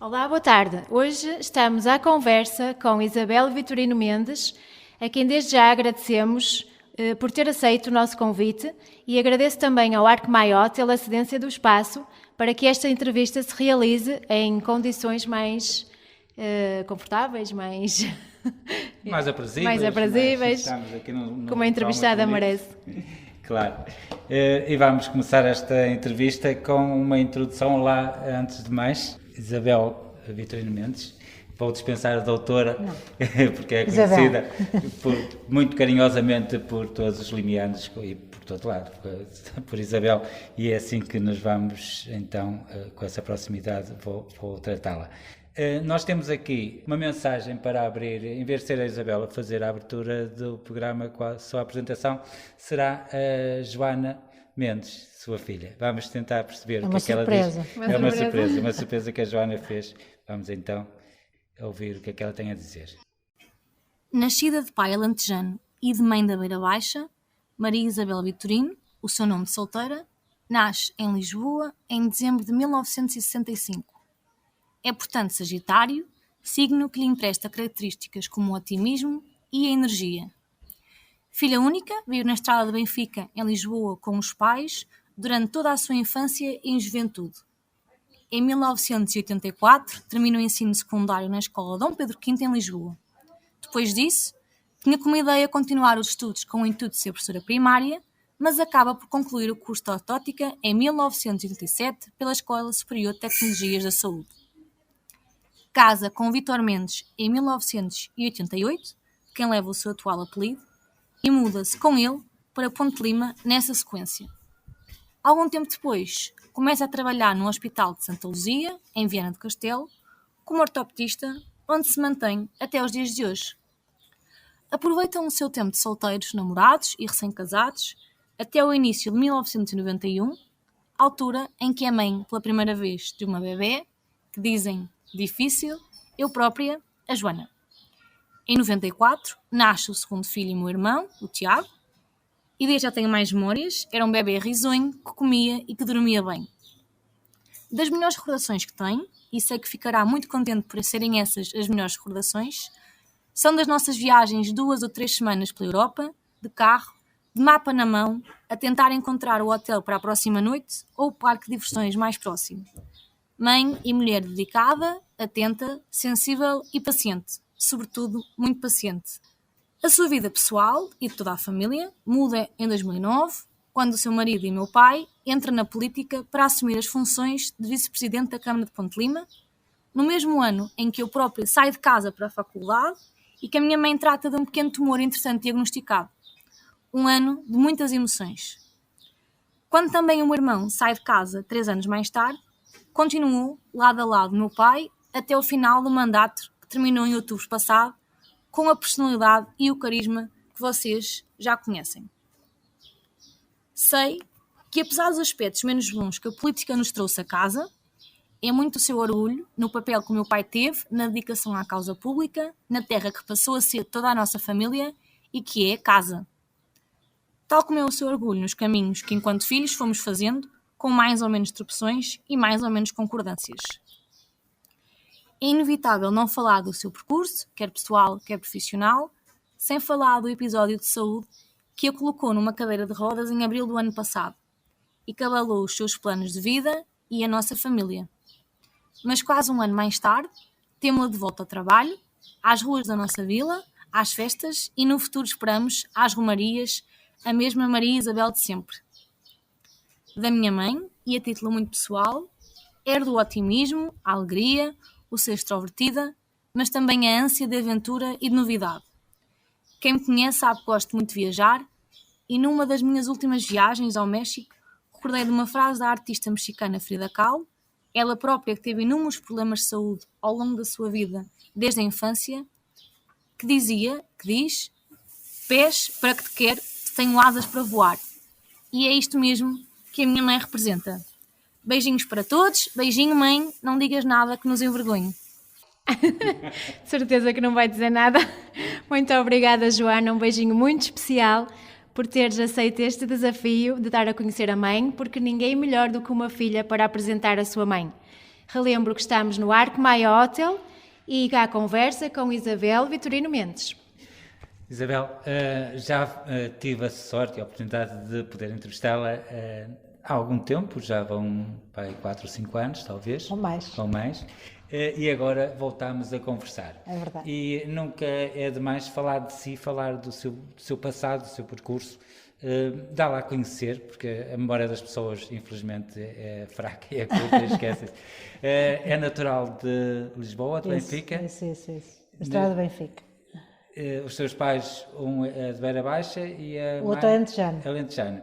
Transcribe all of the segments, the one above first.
Olá, boa tarde. Hoje estamos à conversa com Isabel Vitorino Mendes, a quem desde já agradecemos por ter aceito o nosso convite e agradeço também ao Arco Maior pela cedência do espaço para que esta entrevista se realize em condições mais confortáveis, mais aprazíveis, Estamos aqui como a entrevistada merece. Claro. E vamos começar esta entrevista com uma introdução lá, antes de mais. Isabel Vitorino Mendes, vou dispensar a doutora, porque é conhecida muito carinhosamente por todos os limianos e por todo lado, por Isabel, e é assim que nos vamos, então, com essa proximidade, vou tratá-la. Nós temos aqui uma mensagem para abrir, em vez de ser a Isabel a fazer a abertura do programa com a sua apresentação, será a Joana Mendes, sua filha. Vamos tentar perceber o que é que ela diz. É uma surpresa que a Joana fez. Vamos então ouvir o que é que ela tem a dizer. Nascida de pai alentejano e de mãe da Beira Baixa, Maria Isabel Vitorino, o seu nome de solteira, nasce em Lisboa em dezembro de 1965. É, portanto, Sagitário, signo que lhe empresta características como o otimismo e a energia. Filha única, veio na estrada de Benfica, em Lisboa, com os pais, durante toda a sua infância e juventude. Em 1984, terminou o ensino secundário na Escola Dom Pedro V, em Lisboa. Depois disso, tinha como ideia continuar os estudos com o intuito de ser professora primária, mas acaba por concluir o curso de ortótica em 1987 pela Escola Superior de Tecnologias da Saúde. Casa com Vítor Mendes em 1988, quem leva o seu atual apelido, e muda-se com ele para Ponte Lima nessa sequência. Algum tempo depois, começa a trabalhar no Hospital de Santa Luzia, em Viana do Castelo, como ortopedista, onde se mantém até os dias de hoje. Aproveitam o seu tempo de solteiros, namorados e recém-casados até o início de 1991, altura em que é mãe pela primeira vez de uma bebê, que dizem difícil, eu própria, a Joana. Em 94, nasce o segundo filho e meu irmão, o Tiago, e desde já tenho mais memórias, era um bebê risonho que comia e que dormia bem. Das melhores recordações que tenho, e sei que ficará muito contente por serem essas as melhores recordações, são das nossas viagens 2 ou 3 semanas pela Europa, de carro, de mapa na mão, a tentar encontrar o hotel para a próxima noite ou o parque de diversões mais próximo. Mãe e mulher dedicada, atenta, sensível e paciente. Sobretudo, muito paciente. A sua vida pessoal e de toda a família muda em 2009, quando o seu marido e meu pai entram na política para assumir as funções de vice-presidente da Câmara de Ponte Lima, no mesmo ano em que eu própria saio de casa para a faculdade e que a minha mãe trata de um pequeno tumor interessante diagnosticado. Um ano de muitas emoções. Quando também o meu irmão sai de casa 3 anos mais tarde, continuou lado a lado meu pai até o final do mandato que terminou em outubro passado, com a personalidade e o carisma que vocês já conhecem. Sei que, apesar dos aspectos menos bons que a política nos trouxe a casa, é muito o seu orgulho no papel que o meu pai teve na dedicação à causa pública, na terra que passou a ser toda a nossa família e que é casa. Tal como é o seu orgulho nos caminhos que, enquanto filhos, fomos fazendo, com mais ou menos tropeções e mais ou menos concordâncias. É inevitável não falar do seu percurso, quer pessoal, quer profissional, sem falar do episódio de saúde que a colocou numa cadeira de rodas em abril do ano passado e que abalou os seus planos de vida e a nossa família. Mas quase um ano mais tarde, temos-la de volta ao trabalho, às ruas da nossa vila, às festas e no futuro esperamos, às romarias, a mesma Maria Isabel de sempre. Da minha mãe, e a título muito pessoal, herdo o otimismo, a alegria, o ser extrovertida, mas também a ânsia de aventura e de novidade. Quem me conhece sabe que gosto muito de viajar e numa das minhas últimas viagens ao México recordei de uma frase da artista mexicana Frida Kahlo, ela própria que teve inúmeros problemas de saúde ao longo da sua vida desde a infância, que diz, pés para que te quero, tenho asas para voar. E é isto mesmo que a minha mãe representa. Beijinhos para todos, beijinho mãe, não digas nada que nos envergonhe. Certeza que não vai dizer nada. Muito obrigada, Joana, um beijinho muito especial por teres aceito este desafio de dar a conhecer a mãe, porque ninguém melhor do que uma filha para apresentar a sua mãe. Relembro que estamos no Arco Maia Hotel e à conversa com Isabel Vitorino Mendes. Isabel, já tive a sorte e a oportunidade de poder entrevistá-la há algum tempo, já vão para 4 ou 5 anos, talvez. Ou mais. E agora voltamos a conversar. É verdade. E nunca é demais falar de si, falar do seu passado, do seu percurso, dá-la a conhecer, porque a memória das pessoas, infelizmente, é fraca e é curta, esquece-se. É natural de Lisboa, de Benfica. Isso. Estrada de Benfica. Os seus pais, um é de Beira Baixa e a o outro é Alentejano.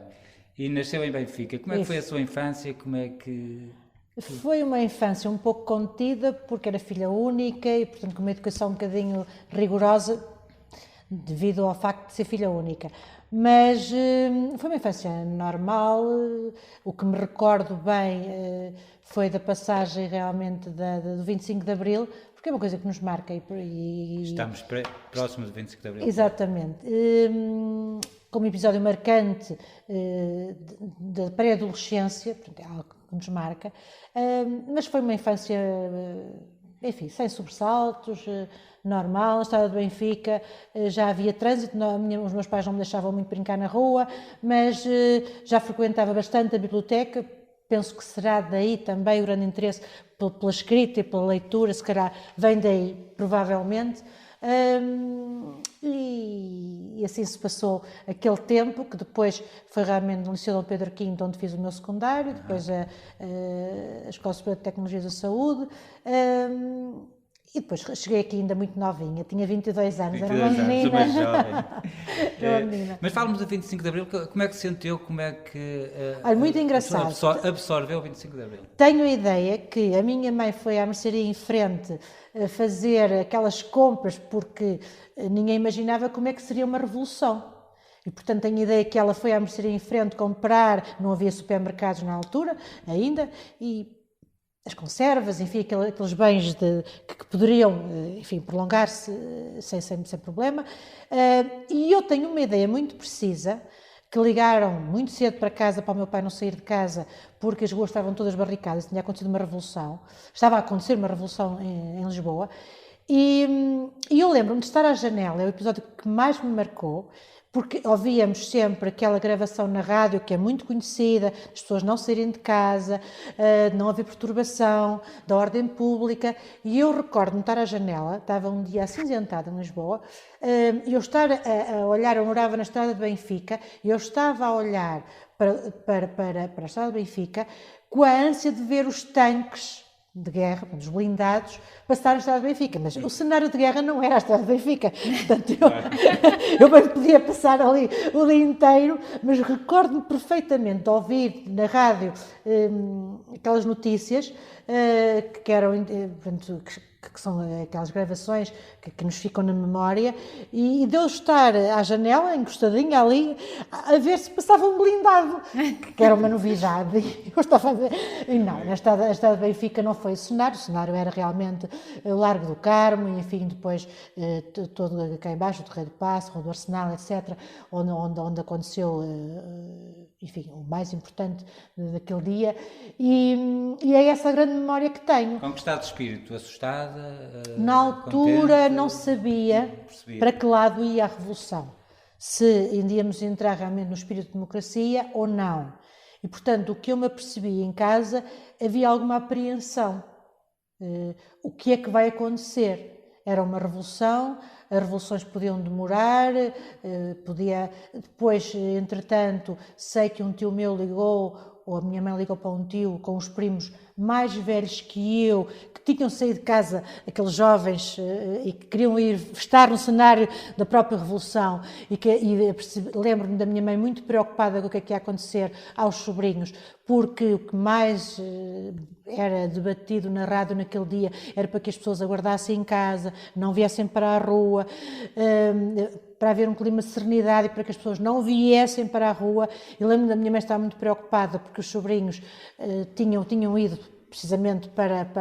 E nasceu em Benfica. Como é que foi a sua infância? Como é que... Foi uma infância um pouco contida, porque era filha única e, portanto, com uma educação um bocadinho rigorosa, devido ao facto de ser filha única. Mas foi uma infância normal. O que me recordo bem foi da passagem realmente do 25 de Abril, porque é uma coisa que nos marca. Estamos próximos do 25 de Abril. Exatamente. Como episódio marcante da pré-adolescência, portanto, é algo que nos marca, mas foi uma infância, enfim, sem sobressaltos, normal. Na estrada de Benfica já havia trânsito, os meus pais não me deixavam muito brincar na rua, mas já frequentava bastante a biblioteca. Penso que será daí também o grande interesse pela escrita e pela leitura, se calhar vem daí, provavelmente. E assim se passou aquele tempo, que depois foi realmente no Liceu Dom Pedro V, onde fiz o meu secundário, depois a Escola Superior de Tecnologias da Saúde, e depois cheguei aqui ainda muito novinha, tinha 22 anos, 22 era uma menina. Uma jovem. Era uma menina. Mas fala-me do 25 de Abril, como é que se sentiu, como é que Olha, muito engraçado. absorveu o 25 de Abril? Tenho a ideia que a minha mãe foi à mercearia em frente a fazer aquelas compras, porque ninguém imaginava como é que seria uma revolução. E, portanto, tenho a ideia que ela foi à mercearia em frente comprar, não havia supermercados na altura ainda, e as conservas, enfim, aqueles bens que poderiam, enfim, prolongar-se sem problema. E eu tenho uma ideia muito precisa, que ligaram muito cedo para casa, para o meu pai não sair de casa, porque as ruas estavam todas barricadas, tinha acontecido uma revolução, estava a acontecer uma revolução em Lisboa, e eu lembro-me de estar à janela, é o episódio que mais me marcou, porque ouvíamos sempre aquela gravação na rádio, que é muito conhecida, as pessoas não saírem de casa, não haver perturbação da ordem pública, e eu recordo-me estar à janela, estava um dia acinzentado em Lisboa, e eu estar a olhar, eu morava na estrada de Benfica, e eu estava a olhar para a estrada de Benfica com a ânsia de ver os tanques de guerra, os blindados, passar a estrada de Benfica, mas o cenário de guerra não era a estrada de Benfica, portanto eu bem podia passar ali o dia inteiro, mas recordo-me perfeitamente de ouvir na rádio aquelas notícias que eram, portanto, que são aquelas gravações que nos ficam na memória, e de eu estar à janela, encostadinha ali, a ver se passava um blindado, que era uma novidade, e eu estava a ver, e não, a estrada de Benfica não foi o cenário era realmente o Largo do Carmo, e enfim, depois todo cá em baixo, o Terreiro do Paço, Rua do Arsenal, etc., onde aconteceu, enfim, o mais importante daquele dia, e é essa a grande memória que tenho. Com que estado de espírito? Assustada? Na altura contente, não sabia para que lado ia a revolução, se íamos entrar realmente no espírito de democracia ou não. E, portanto, o que eu me apercebi em casa, havia alguma apreensão. O que é que vai acontecer? Era uma revolução, as revoluções podiam demorar, depois, entretanto, sei que um tio meu ligou, ou a minha mãe ligou para um tio com os primos mais velhos que eu, que tinham saído de casa, aqueles jovens, e que queriam estar no cenário da própria Revolução, e lembro-me da minha mãe muito preocupada com o que ia acontecer aos sobrinhos, porque o que mais era debatido na rádio naquele dia era para que as pessoas aguardassem em casa, não viessem para a rua, para haver um clima de serenidade e para que as pessoas não viessem para a rua. E lembro-me da minha mãe estar muito preocupada porque os sobrinhos tinham ido precisamente para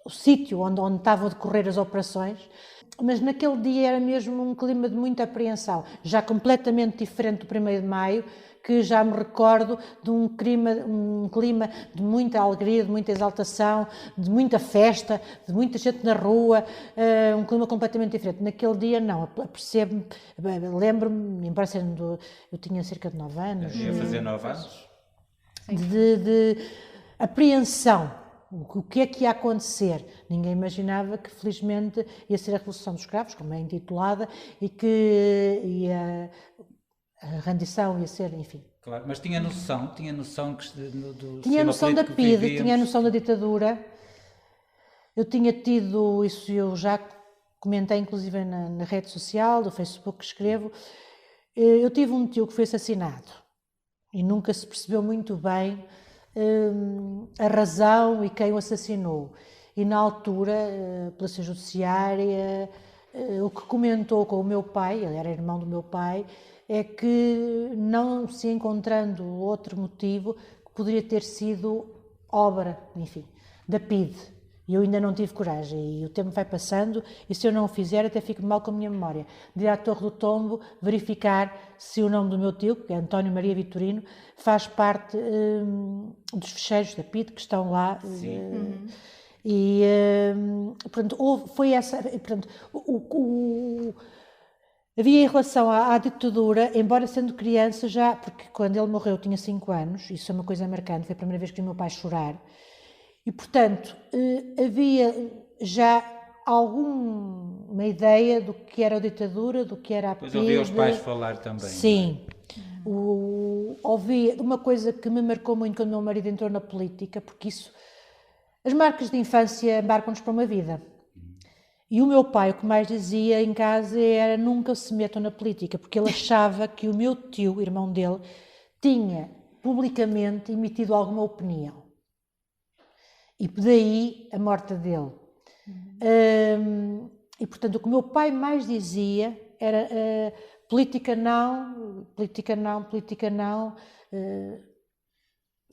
o sítio onde estavam a decorrer as operações, mas naquele dia era mesmo um clima de muita apreensão, já completamente diferente do 1º de Maio, que já me recordo de um clima de muita alegria, de muita exaltação, de muita festa, de muita gente na rua, um clima completamente diferente. Naquele dia, não, apercebo-me, lembro-me, embora sendo, eu tinha cerca de 9 anos. Ia fazer 9 anos? De apreensão. O que é que ia acontecer? Ninguém imaginava que, felizmente, ia ser a Revolução dos Cravos, como é intitulada, e que a rendição ia ser, enfim. Claro, mas tinha noção que tinha noção da PIDE, tinha noção da ditadura. Eu tinha tido, isso eu já comentei inclusive na rede social, do Facebook que escrevo, eu tive um tio que foi assassinado e nunca se percebeu muito bem a razão e quem o assassinou. E na altura, a Polícia Judiciária, o que comentou com o meu pai, ele era irmão do meu pai, é que não se encontrando outro motivo, que poderia ter sido obra, enfim, da PIDE. E eu ainda não tive coragem, e o tempo vai passando, e se eu não o fizer, até fico mal com a minha memória. De ir à Torre do Tombo, verificar se o nome do meu tio, que é António Maria Vitorino, faz parte dos ficheiros da PIDE que estão lá. Sim. E, portanto, foi essa. Portanto, havia em relação à ditadura, embora sendo criança já, porque quando ele morreu eu tinha 5 anos, isso é uma coisa marcante, foi a primeira vez que vi o meu pai chorar, e portanto havia já alguma ideia do que era a ditadura, do que era a PIDE. Depois ouvi os pais falar também. Sim. Ouvi uma coisa que me marcou muito quando o meu marido entrou na política, porque isso, as marcas de infância marcam-nos para uma vida. E o meu pai, o que mais dizia em casa era: nunca se metam na política, porque ele achava que o meu tio, irmão dele, tinha publicamente emitido alguma opinião. E daí a morte dele. E portanto o que o meu pai mais dizia era política não, política não, política não.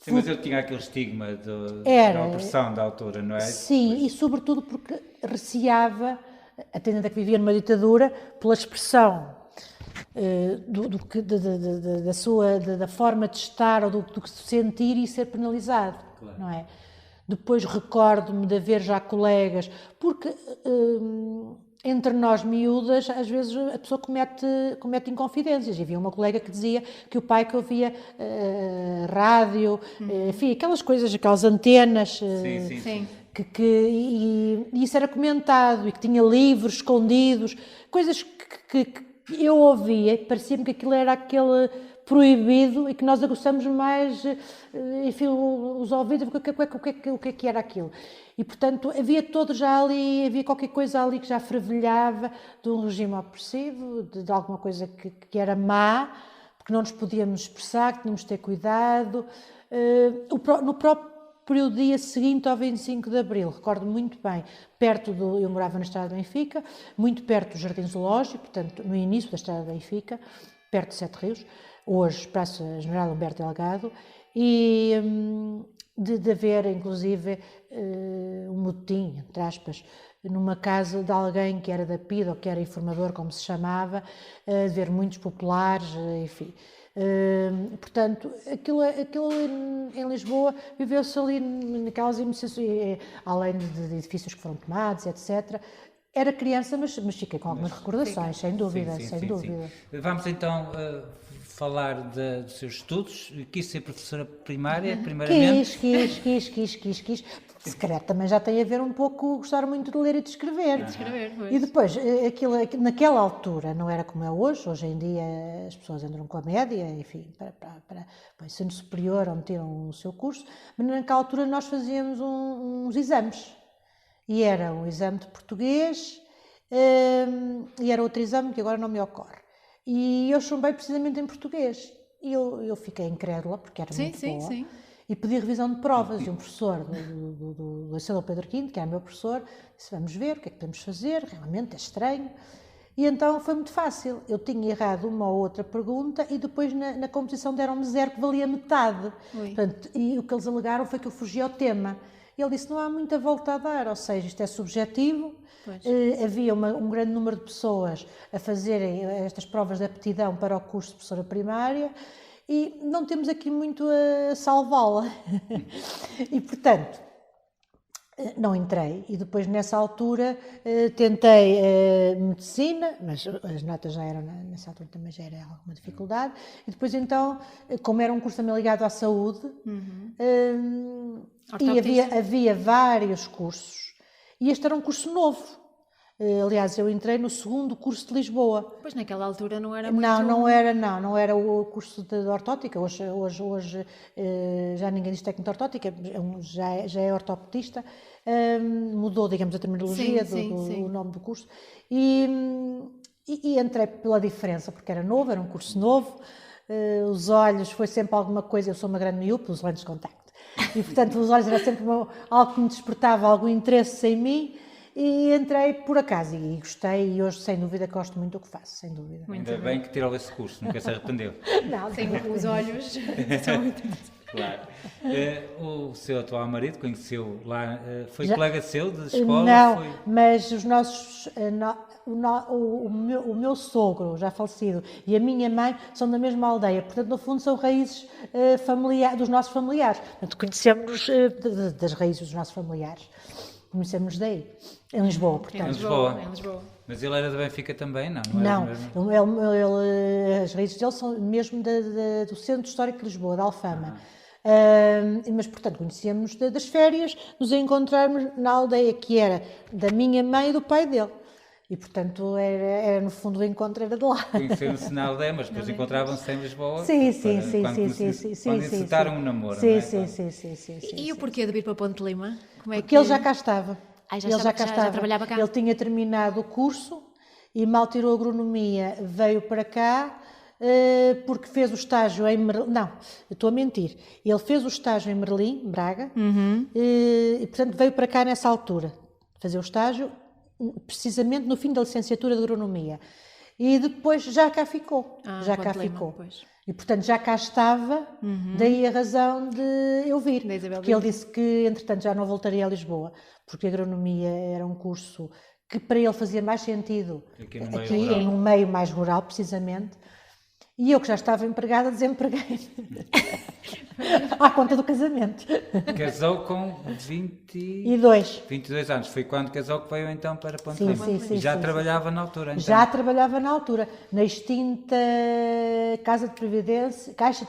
Sim, mas ele tinha aquele estigma da opressão da altura, não é? Sim, e sobretudo porque receava, atendendo a que vivia numa ditadura, pela expressão da forma de estar ou do que sentir e ser penalizado, claro. Não é? Depois recordo-me de haver já colegas, porque entre nós miúdas, às vezes a pessoa comete inconfidências. E havia uma colega que dizia que o pai que ouvia rádio, enfim, aquelas coisas, aquelas antenas, sim. E isso era comentado, e que tinha livros escondidos, coisas que eu ouvia, e parecia-me que aquilo era aquele proibido e que nós aguçamos mais, enfim, os ouvidos, o que era aquilo. E, portanto, havia todo já ali, havia qualquer coisa ali que já fervilhava de um regime opressivo, de alguma coisa que era má, porque não nos podíamos expressar, que tínhamos de ter cuidado. No próprio dia seguinte ao 25 de Abril, recordo muito bem, eu morava na Estrada de Benfica, muito perto do Jardim Zoológico, portanto, no início da Estrada de Benfica, perto de Sete Rios, hoje Praça General Humberto Delgado, e de haver, inclusive, um motim, entre aspas, numa casa de alguém que era da PIDE ou que era informador, como se chamava, de haver muitos populares, enfim. Portanto, aquilo em Lisboa viveu-se ali naquelas emoções, além de edifícios que foram tomados, etc. Era criança, mas fiquei com algumas recordações, sem dúvida, sem dúvida. Sim. Vamos então falar dos seus estudos. Quis ser professora primária, primeiramente? Quis. Secreto também já tem a ver um pouco, gostar muito de ler e de escrever. Pois. E depois, naquela altura, não era como é hoje em dia as pessoas entram com a média, enfim, para o ensino superior, onde tiram o seu curso, mas naquela altura nós fazíamos uns exames. E era um exame de português e era outro exame que agora não me ocorre. E eu chumbei precisamente em português. E eu fiquei incrédula, porque era muito boa. Sim. E pedi revisão de provas. E um professor do Liceu Pedro V, que era meu professor, disse: vamos ver o que é que podemos fazer, realmente é estranho. E então foi muito fácil. Eu tinha errado uma ou outra pergunta e depois na composição deram-me 0, que valia metade. Portanto, e o que eles alegaram foi que eu fugia ao tema. E ele disse: não há muita volta a dar, ou seja, isto é subjetivo. Havia um grande número de pessoas a fazerem estas provas de aptidão para o curso de professora primária e não temos aqui muito a salvá-la. E, portanto, não entrei. E depois, nessa altura, tentei medicina, mas as notas já eram, nessa altura também já era alguma dificuldade. E depois, então, como era um curso também ligado à saúde, e havia vários cursos, e este era um curso novo. Aliás, eu entrei no segundo curso de Lisboa. Pois naquela altura não era muito... Não era o curso de ortótica. Hoje já ninguém diz técnico de ortótica, já é ortopedista. Mudou, digamos, a terminologia o nome do curso. E entrei pela diferença, porque era novo, era um curso novo. Os olhos foi sempre alguma coisa, eu sou uma grande miúpe, os lentes de contacto. E, portanto, os olhos era sempre algo que me despertava algum interesse em mim. E entrei por acaso e gostei, e hoje, sem dúvida, gosto muito do que faço, sem dúvida. Ainda bem que tirou esse curso, nunca se arrependeu. Não, sem os olhos. São muito... Claro. O seu atual marido conheceu lá, foi colega seu de escola? Não, mas os nossos... O meu sogro, já falecido, e a minha mãe são da mesma aldeia, portanto, no fundo, são raízes dos nossos familiares. Portanto, conhecemos das raízes dos nossos familiares. Conhecemos daí, em Lisboa, portanto. Em Lisboa. Mas ele era de Benfica também, não? As raízes dele são mesmo do Centro Histórico de Lisboa, da Alfama. Mas, portanto, conhecíamos das férias, nos encontrarmos na aldeia que era da minha mãe e do pai dele. E, portanto, era no fundo o encontro era de lá. Conheceram-se na aldeia, mas depois encontravam-se em Lisboa. Sim. Quando incitaram um namoro, sim, não é? Sim. E o porquê de vir para Ponte de Lima? Porque ele já cá estava. Já trabalhava cá? Ele tinha terminado o curso e mal tirou agronomia, veio para cá porque fez o estágio em Merlim. Não, eu estou a mentir. Ele fez o estágio em Merlim, Braga, e portanto veio para cá nessa altura fazer o estágio, precisamente no fim da licenciatura de agronomia. E depois já cá ficou. E, portanto, já cá estava, daí a razão de eu vir. Porque ele disse que, entretanto, já não voltaria a Lisboa, porque a agronomia era um curso que para ele fazia mais sentido aqui num meio mais rural, precisamente. E eu, que já estava empregada, desempreguei-me. À conta do casamento. Casou com 22 anos. Foi quando casou que veio então para Ponte de Lima. Sim, já trabalhava na altura, então? Já trabalhava na altura, na extinta Caixa de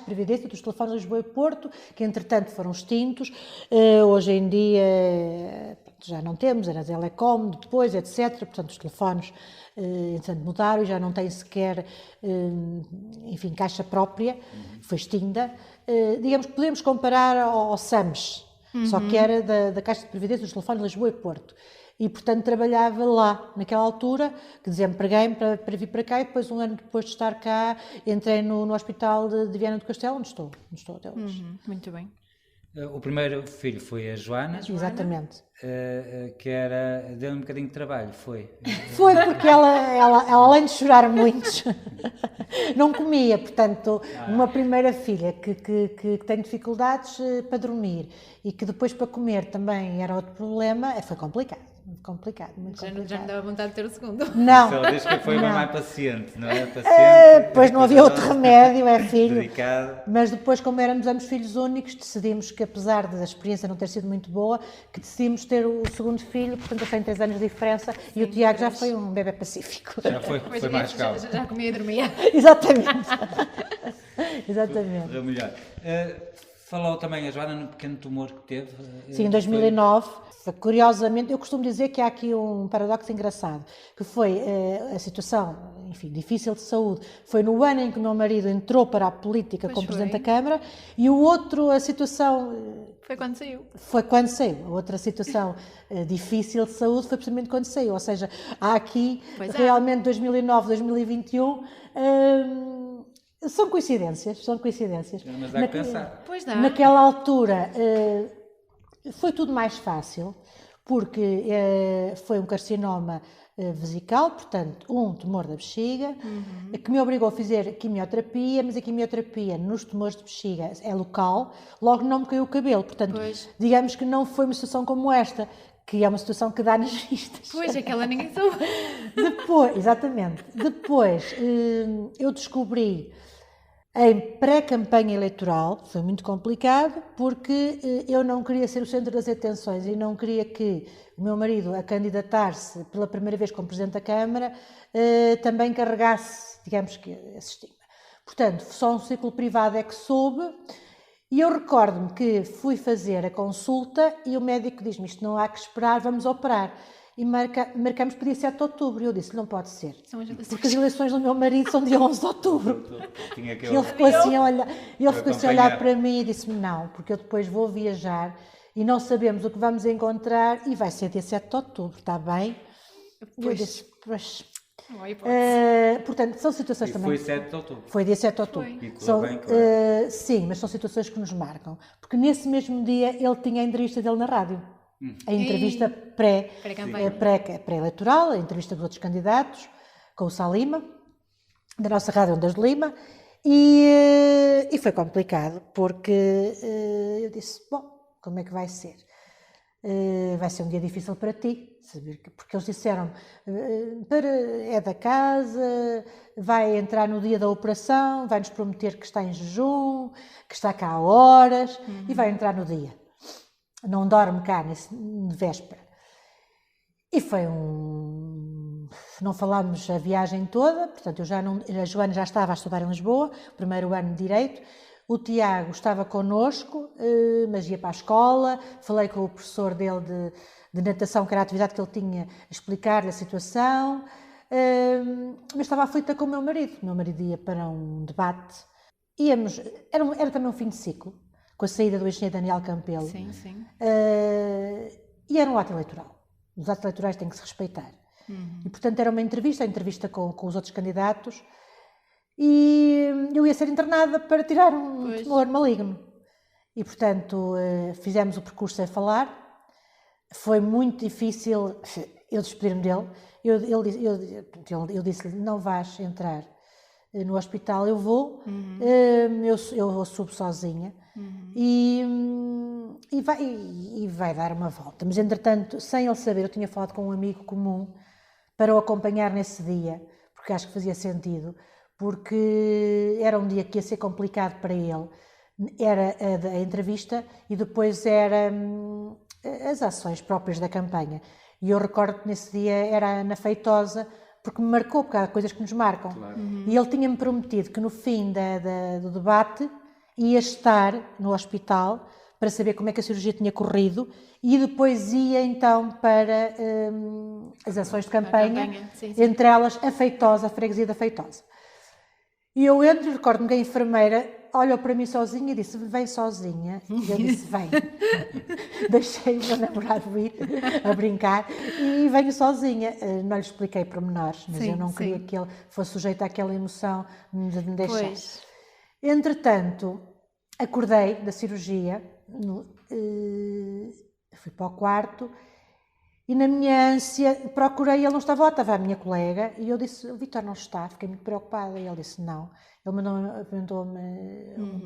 Previdência dos Telefones de Lisboa e Porto, que entretanto foram extintos. Hoje em dia já não temos, era a Telecom, depois, etc. Portanto, os telefones entretanto mudaram e já não têm sequer, caixa própria, foi extinta. Digamos que podemos comparar ao SAMS, só que era da Caixa de Previdência dos Telefones de Lisboa e Porto. E, portanto, trabalhava lá, naquela altura, que desempreguei-me para vir para cá e depois, um ano depois de estar cá, entrei no Hospital de Viana do Castelo, onde estou até hoje. Muito bem. O primeiro filho foi a Joana. Exatamente. Que era... Deu um bocadinho de trabalho, foi? Foi porque ela além de chorar muito, não comia. Portanto, uma primeira filha que tem dificuldades para dormir e que depois para comer também era outro problema, foi complicado. Muito complicado. Já me dava vontade de ter o segundo. Não. Só diz que foi uma mãe paciente, não é? Paciente. Depois não havia outro remédio, é filho. Dedicado. Mas depois, como éramos ambos filhos únicos, decidimos que, apesar da experiência não ter sido muito boa, que decidimos ter o segundo filho, portanto eu tenho 3 anos de diferença, e o Tiago já foi um bebê pacífico. Já foi mais calmo. Já comia e dormia. Exatamente. Foi melhor. Falou também a Joana no pequeno tumor que teve. Sim, em 2009. Curiosamente, eu costumo dizer que há aqui um paradoxo engraçado, que foi a situação, difícil de saúde, foi no ano em que o meu marido entrou para a política como Presidente da Câmara, e o outro, a situação... Foi quando saiu. Foi quando saiu. A outra situação difícil de saúde foi precisamente quando saiu, ou seja, há aqui realmente 2009, 2021... São coincidências. Mas dá que pensar. Pois dá. Naquela altura foi tudo mais fácil, porque foi um carcinoma vesical, portanto, um tumor da bexiga, que me obrigou a fazer quimioterapia, mas a quimioterapia nos tumores de bexiga é local, logo não me caiu o cabelo, portanto, digamos que não foi uma situação como esta, que é uma situação que dá nas vistas. Pois, aquela ninguém soube. Depois eu descobri em pré-campanha eleitoral. Foi muito complicado porque eu não queria ser o centro das atenções e não queria que o meu marido, a candidatar-se pela primeira vez como Presidente da Câmara, também carregasse, digamos que, esse estigma. Portanto, só um círculo privado é que soube, e eu recordo-me que fui fazer a consulta e o médico diz-me: isto não há que esperar, vamos operar. E marcamos para dia 7 de outubro. E eu disse: não pode ser, porque as eleições do meu marido são dia 11 de outubro. E ele ficou assim a olhar para mim e disse-me: não, porque eu depois vou viajar e não sabemos o que vamos encontrar e vai ser dia 7 de outubro, está bem? E eu disse: pois... portanto, são situações também... Foi 7 de outubro. Foi dia 7 de outubro. E correu bem, claro. Sim, mas são situações que nos marcam. Porque nesse mesmo dia ele tinha a entrevista dele na rádio. A entrevista pré-eleitoral, a entrevista dos outros candidatos, com o Sá Lima, da nossa Rádio Ondas de Lima, e foi complicado, porque eu disse: bom, como é que vai ser? Vai ser um dia difícil para ti, porque eles disseram: é da casa, vai entrar no dia da operação, vai-nos prometer que está em jejum, que está cá há horas, e vai entrar no dia. Não dorme cá nesse véspera. E foi não falámos a viagem toda, portanto, a Joana já estava a estudar em Lisboa, primeiro ano de Direito. O Tiago estava connosco, mas ia para a escola. Falei com o professor dele de natação, que era a atividade que ele tinha, a explicar-lhe a situação. Mas estava aflita com o meu marido. O meu marido ia para um debate. Era também um fim de ciclo, com a saída do engenheiro Daniel Campelo. Sim, sim. E era um ato eleitoral. Os atos eleitorais têm que se respeitar. E, portanto, era uma entrevista com os outros candidatos. E eu ia ser internada para tirar um tumor maligno. E, portanto, fizemos o percurso a falar. Foi muito difícil eu despedir-me dele. Eu disse-lhe: não vais entrar no hospital, eu vou. Eu subo sozinha. E vai dar uma volta. Mas, entretanto, sem ele saber, eu tinha falado com um amigo comum para o acompanhar nesse dia, porque acho que fazia sentido, porque era um dia que ia ser complicado para ele. Era a entrevista e depois era as ações próprias da campanha. E eu recordo que nesse dia era a Ana Feitosa, porque me marcou, porque há coisas que nos marcam. Claro. E ele tinha-me prometido que no fim do debate ia estar no hospital para saber como é que a cirurgia tinha corrido e depois ia então para as ações de campanha, sim. Entre elas a Feitosa, a freguesia da Feitosa. E eu entro e recordo-me que a enfermeira olhou para mim sozinha e disse: vem sozinha. E eu disse: vem. Deixei o meu namorado ir a brincar e venho sozinha. Não lhe expliquei pormenores, mas eu não queria que ele fosse sujeito àquela emoção de me deixar. Pois. Entretanto, acordei da cirurgia, fui para o quarto e na minha ânsia procurei, ele não estava lá, estava a minha colega, e eu disse: o Vítor não está, fiquei muito preocupada. E ele disse: não. Ele mandou-me,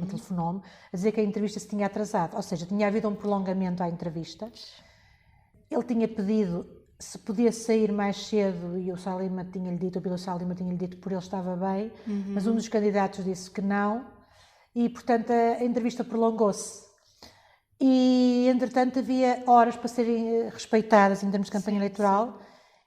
telefonou-me a dizer que a entrevista se tinha atrasado, ou seja, tinha havido um prolongamento à entrevista. Ele tinha pedido se podia sair mais cedo e o Sá Lima tinha-lhe dito, o Pilo Sá Lima tinha-lhe dito por ele estava bem, mas um dos candidatos disse que não, e portanto a entrevista prolongou-se. E, entretanto, havia horas para serem respeitadas em termos de campanha eleitoral,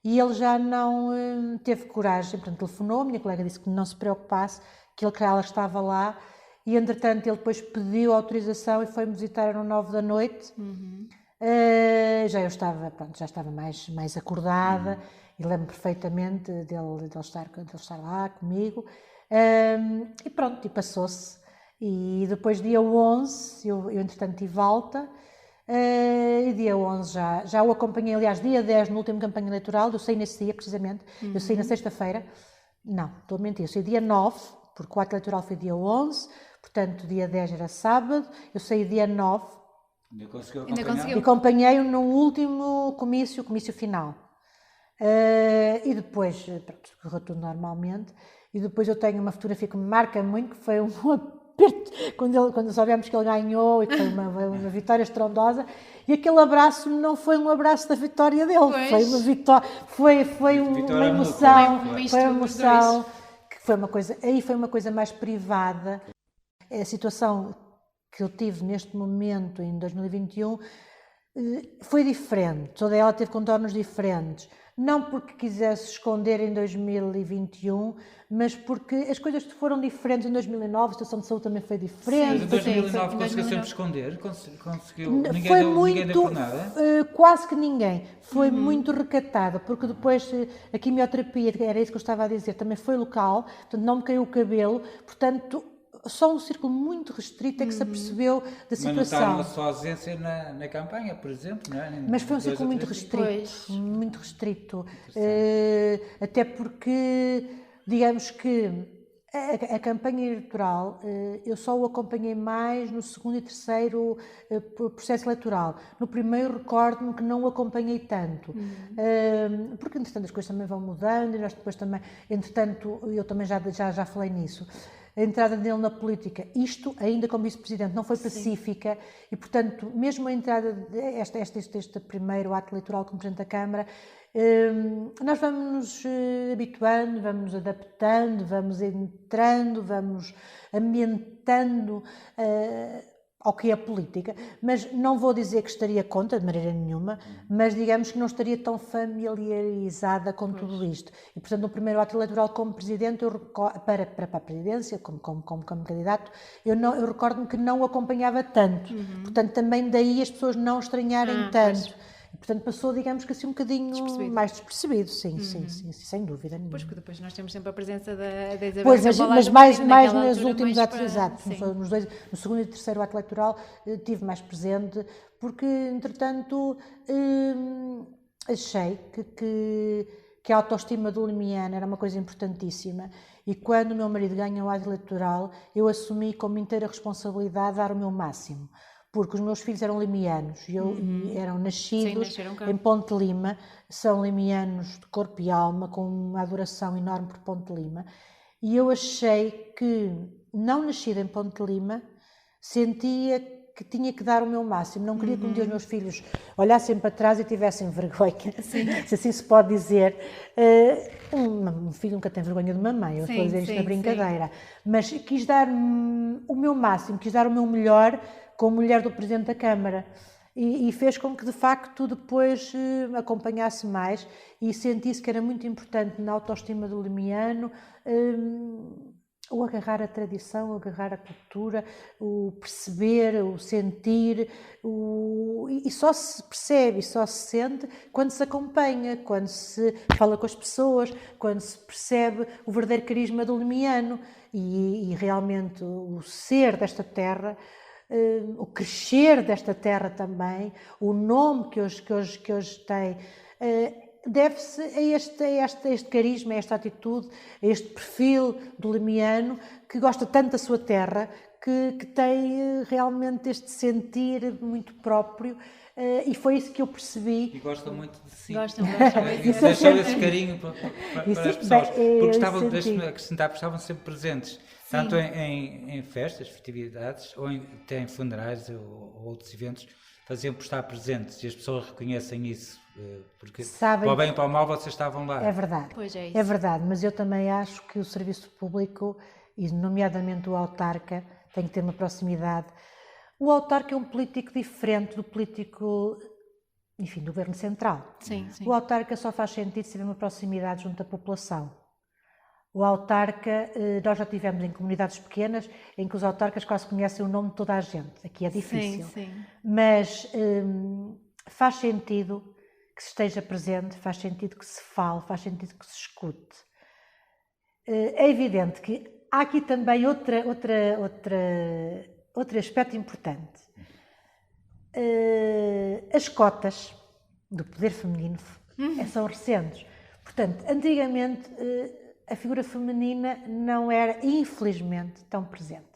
e ele já não teve coragem, portanto, telefonou, a minha colega disse que não se preocupasse, que ela estava lá, e, entretanto, ele depois pediu autorização e foi-me visitar, eram 9 da noite. Já eu estava, já estava mais acordada, e lembro perfeitamente dele estar lá comigo, e pronto, e passou-se. E depois, dia 11, eu entretanto tive alta, e dia 11 já o acompanhei, aliás, dia 10 no último campanha eleitoral, eu saí nesse dia precisamente, eu saí na sexta-feira, não, estou a mentir, eu saí dia 9, porque o ato eleitoral foi dia 11, portanto dia 10 era sábado, eu saí dia 9, Ainda conseguiu. E acompanhei-o no último comício final. E depois, pronto, correu tudo normalmente, e depois eu tenho uma fotografia que me marca muito, que foi um aperto, quando soubemos que ele ganhou, e que foi uma vitória estrondosa, e aquele abraço não foi um abraço da vitória dele, pois. Foi uma vitória, foi uma emoção, foi uma emoção Aí foi uma coisa mais privada. A situação que eu tive neste momento, em 2021, foi diferente. Toda ela teve contornos diferentes. Não porque quisesse esconder em 2021, mas porque as coisas foram diferentes em 2009, a situação de saúde também foi diferente. Mas em 2009 conseguiu sempre esconder? Conseguiu? Ninguém deu por nada? Quase que ninguém. Foi muito recatada, porque depois a quimioterapia, era isso que eu estava a dizer, também foi local, portanto não me caiu o cabelo, portanto só um círculo muito restrito é que se apercebeu da situação. Mas notaram a sua ausência na campanha, por exemplo, não é? Mas foi um círculo muito restrito, muito restrito. Até porque, digamos que a campanha eleitoral, eu só o acompanhei mais no segundo e terceiro processo eleitoral. No primeiro recordo-me que não o acompanhei tanto, porque entretanto as coisas também vão mudando e nós depois também, entretanto, eu também já falei nisso. A entrada dele na política, isto ainda como vice-presidente, não foi pacífica. Sim. E, portanto, mesmo a entrada este primeiro ato eleitoral como presidente da Câmara, nós vamos nos habituando, vamos nos adaptando, vamos entrando, vamos ambientando ao que é a política, mas não vou dizer que estaria contra de maneira nenhuma, mas digamos que não estaria tão familiarizada com tudo isto. E, portanto, no primeiro ato eleitoral como presidente, para a presidência, como candidato, eu recordo-me que não o acompanhava tanto. Portanto, também daí as pessoas não estranharem tanto. E, portanto, passou, digamos que assim, um bocadinho mais despercebido, sim, sem dúvida nenhuma. Pois, porque depois nós temos sempre a presença da Isabel. Pois, mas mais nos últimos atos, exato, no segundo e terceiro ato eleitoral, tive mais presente, porque, entretanto, achei que a autoestima do limiano era uma coisa importantíssima, e quando o meu marido ganha o ato eleitoral, eu assumi como inteira responsabilidade dar o meu máximo. Porque os meus filhos eram limianos e eram nascidos em Ponte Lima, são limianos de corpo e alma, com uma adoração enorme por Ponte Lima, e eu achei que, não nascida em Ponte Lima, sentia que tinha que dar o meu máximo, não queria que um dia os meus filhos olhassem para trás e tivessem vergonha, se assim se pode dizer. Um filho nunca tem vergonha de uma mãe, eu estou a dizer isto na brincadeira, mas quis dar o meu máximo, quis dar o meu melhor, como mulher do Presidente da Câmara, e fez com que de facto depois acompanhasse mais e sentisse que era muito importante na autoestima do limiano o agarrar a tradição, o agarrar a cultura, o perceber, o sentir, e só se percebe e só se sente quando se acompanha, quando se fala com as pessoas, quando se percebe o verdadeiro carisma do limiano e realmente o ser desta terra, o crescer desta terra também, o nome que hoje tem, deve-se a este carisma, a esta atitude, a este perfil do limiano que gosta tanto da sua terra, que tem realmente este sentir muito próprio, e foi isso que eu percebi. E gosta muito de si. Gostam Deixou esse carinho para as pessoas. Porque deixe-me acrescentar, estavam sempre presentes. Sim. Tanto em festas, festividades, ou até em funerais ou outros eventos, faziam por estar presentes, e as pessoas reconhecem isso, porque para o bem e para o mal vocês estavam lá. É verdade, pois é, isso. É verdade, mas eu também acho que o serviço público, e nomeadamente o autarca, tem que ter uma proximidade. O autarca é um político diferente do político, enfim, do governo central. Sim. O autarca só faz sentido se tiver uma proximidade junto à população. O autarca, nós já tivemos em comunidades pequenas em que os autarcas quase conhecem o nome de toda a gente. Aqui é difícil. Sim. Mas faz sentido que se esteja presente, faz sentido que se fale, faz sentido que se escute. É evidente que há aqui também outro aspecto importante. As cotas do poder feminino são recentes. Portanto, antigamente a figura feminina não era, infelizmente, tão presente.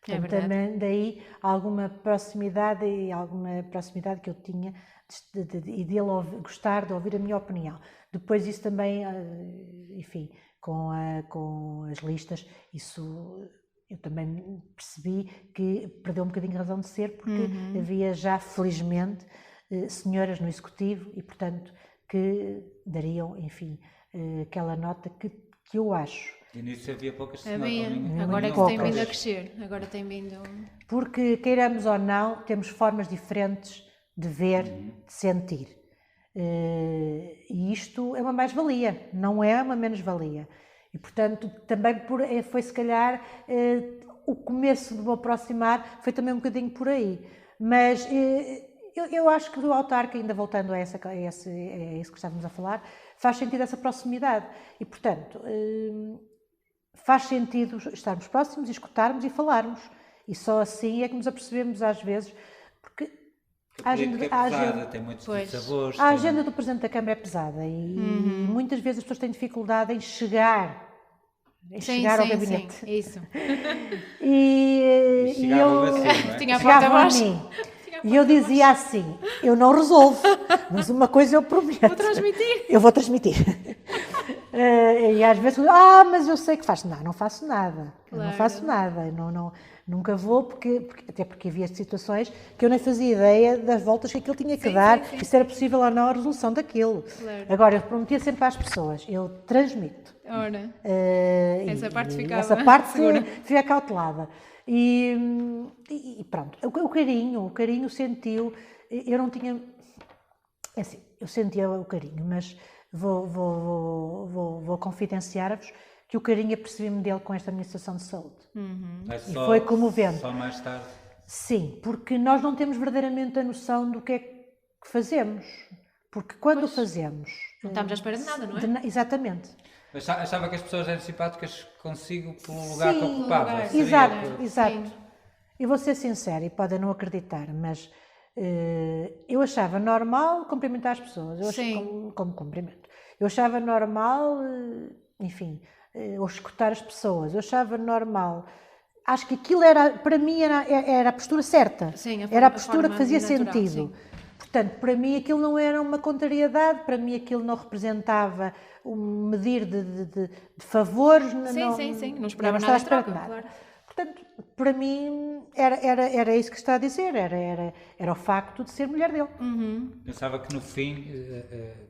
Portanto, também daí alguma proximidade que eu tinha e de ele gostar de ouvir a minha opinião. Depois isso também, enfim, com as listas, isso eu também percebi que perdeu um bocadinho a razão de ser, porque havia já, felizmente, senhoras no Executivo e, portanto, que dariam, enfim, aquela nota que que eu acho. E nisso havia poucas Havia, semanas. agora é que poucas. tem vindo a crescer. Agora tem vindo. Porque, queiramos ou não, temos formas diferentes de ver, de sentir. E isto é uma mais-valia, não é uma menos-valia. E, portanto, também foi se calhar o começo do meu aproximar, foi também um bocadinho por aí. Mas eu acho que do autarca, ainda voltando a isso que estávamos a falar, faz sentido essa proximidade. E, portanto, faz sentido estarmos próximos, escutarmos e falarmos. E só assim é que nos apercebemos às vezes, porque A política é pesada, tem muitos sabores. a agenda do Presidente da Câmara é pesada e muitas vezes as pessoas têm dificuldade em chegar ao gabinete. Sim, isso. E chegava assim, não é? Tinha a Chegavam a porta-voz. mim. E eu dizia assim, eu não resolvo, mas uma coisa eu prometo. Vou transmitir. Eu vou transmitir. E às vezes, mas eu sei que faço. Não faço nada. Eu não Claro. faço nada. Nunca vou, até porque havia situações que eu nem fazia ideia das voltas que aquilo tinha que dar, e se era possível ou não a resolução daquilo. Claro. Agora, eu prometia sempre às pessoas, eu transmito. Ora, Essa parte ficava essa parte segura. fica cautelada. E pronto, o carinho sentiu, eu não tinha, é assim, eu sentia o carinho, mas vou confidenciar-vos que o carinho apercebi-me dele com esta minha situação de saúde. Mas E só- foi comovente. Só mais tarde. Sim, porque nós não temos verdadeiramente a noção do que é que fazemos. Porque quando o fazemos... não estamos à espera de nada, não é? Exatamente. Achava que as pessoas eram simpáticas consigo pelo lugar que Sim, ocupava. lugar. Seria Exato, por- exato. Sim. Eu vou ser sincera e podem não acreditar, mas eu achava normal cumprimentar as pessoas. Sim. Como cumprimento. Eu achava normal, enfim, ou escutar as pessoas. Eu achava normal. Acho que aquilo para mim era a postura certa. Sim, Era a a postura que forma fazia natural, sentido. sim. Portanto, para mim aquilo não era uma contrariedade, para mim aquilo não representava um medir de favores. Sim. Não esperava estava nada à em espera de troca, nada. claro. Portanto, para mim era isso que está a dizer, era o facto de ser mulher dele. Pensava que no fim,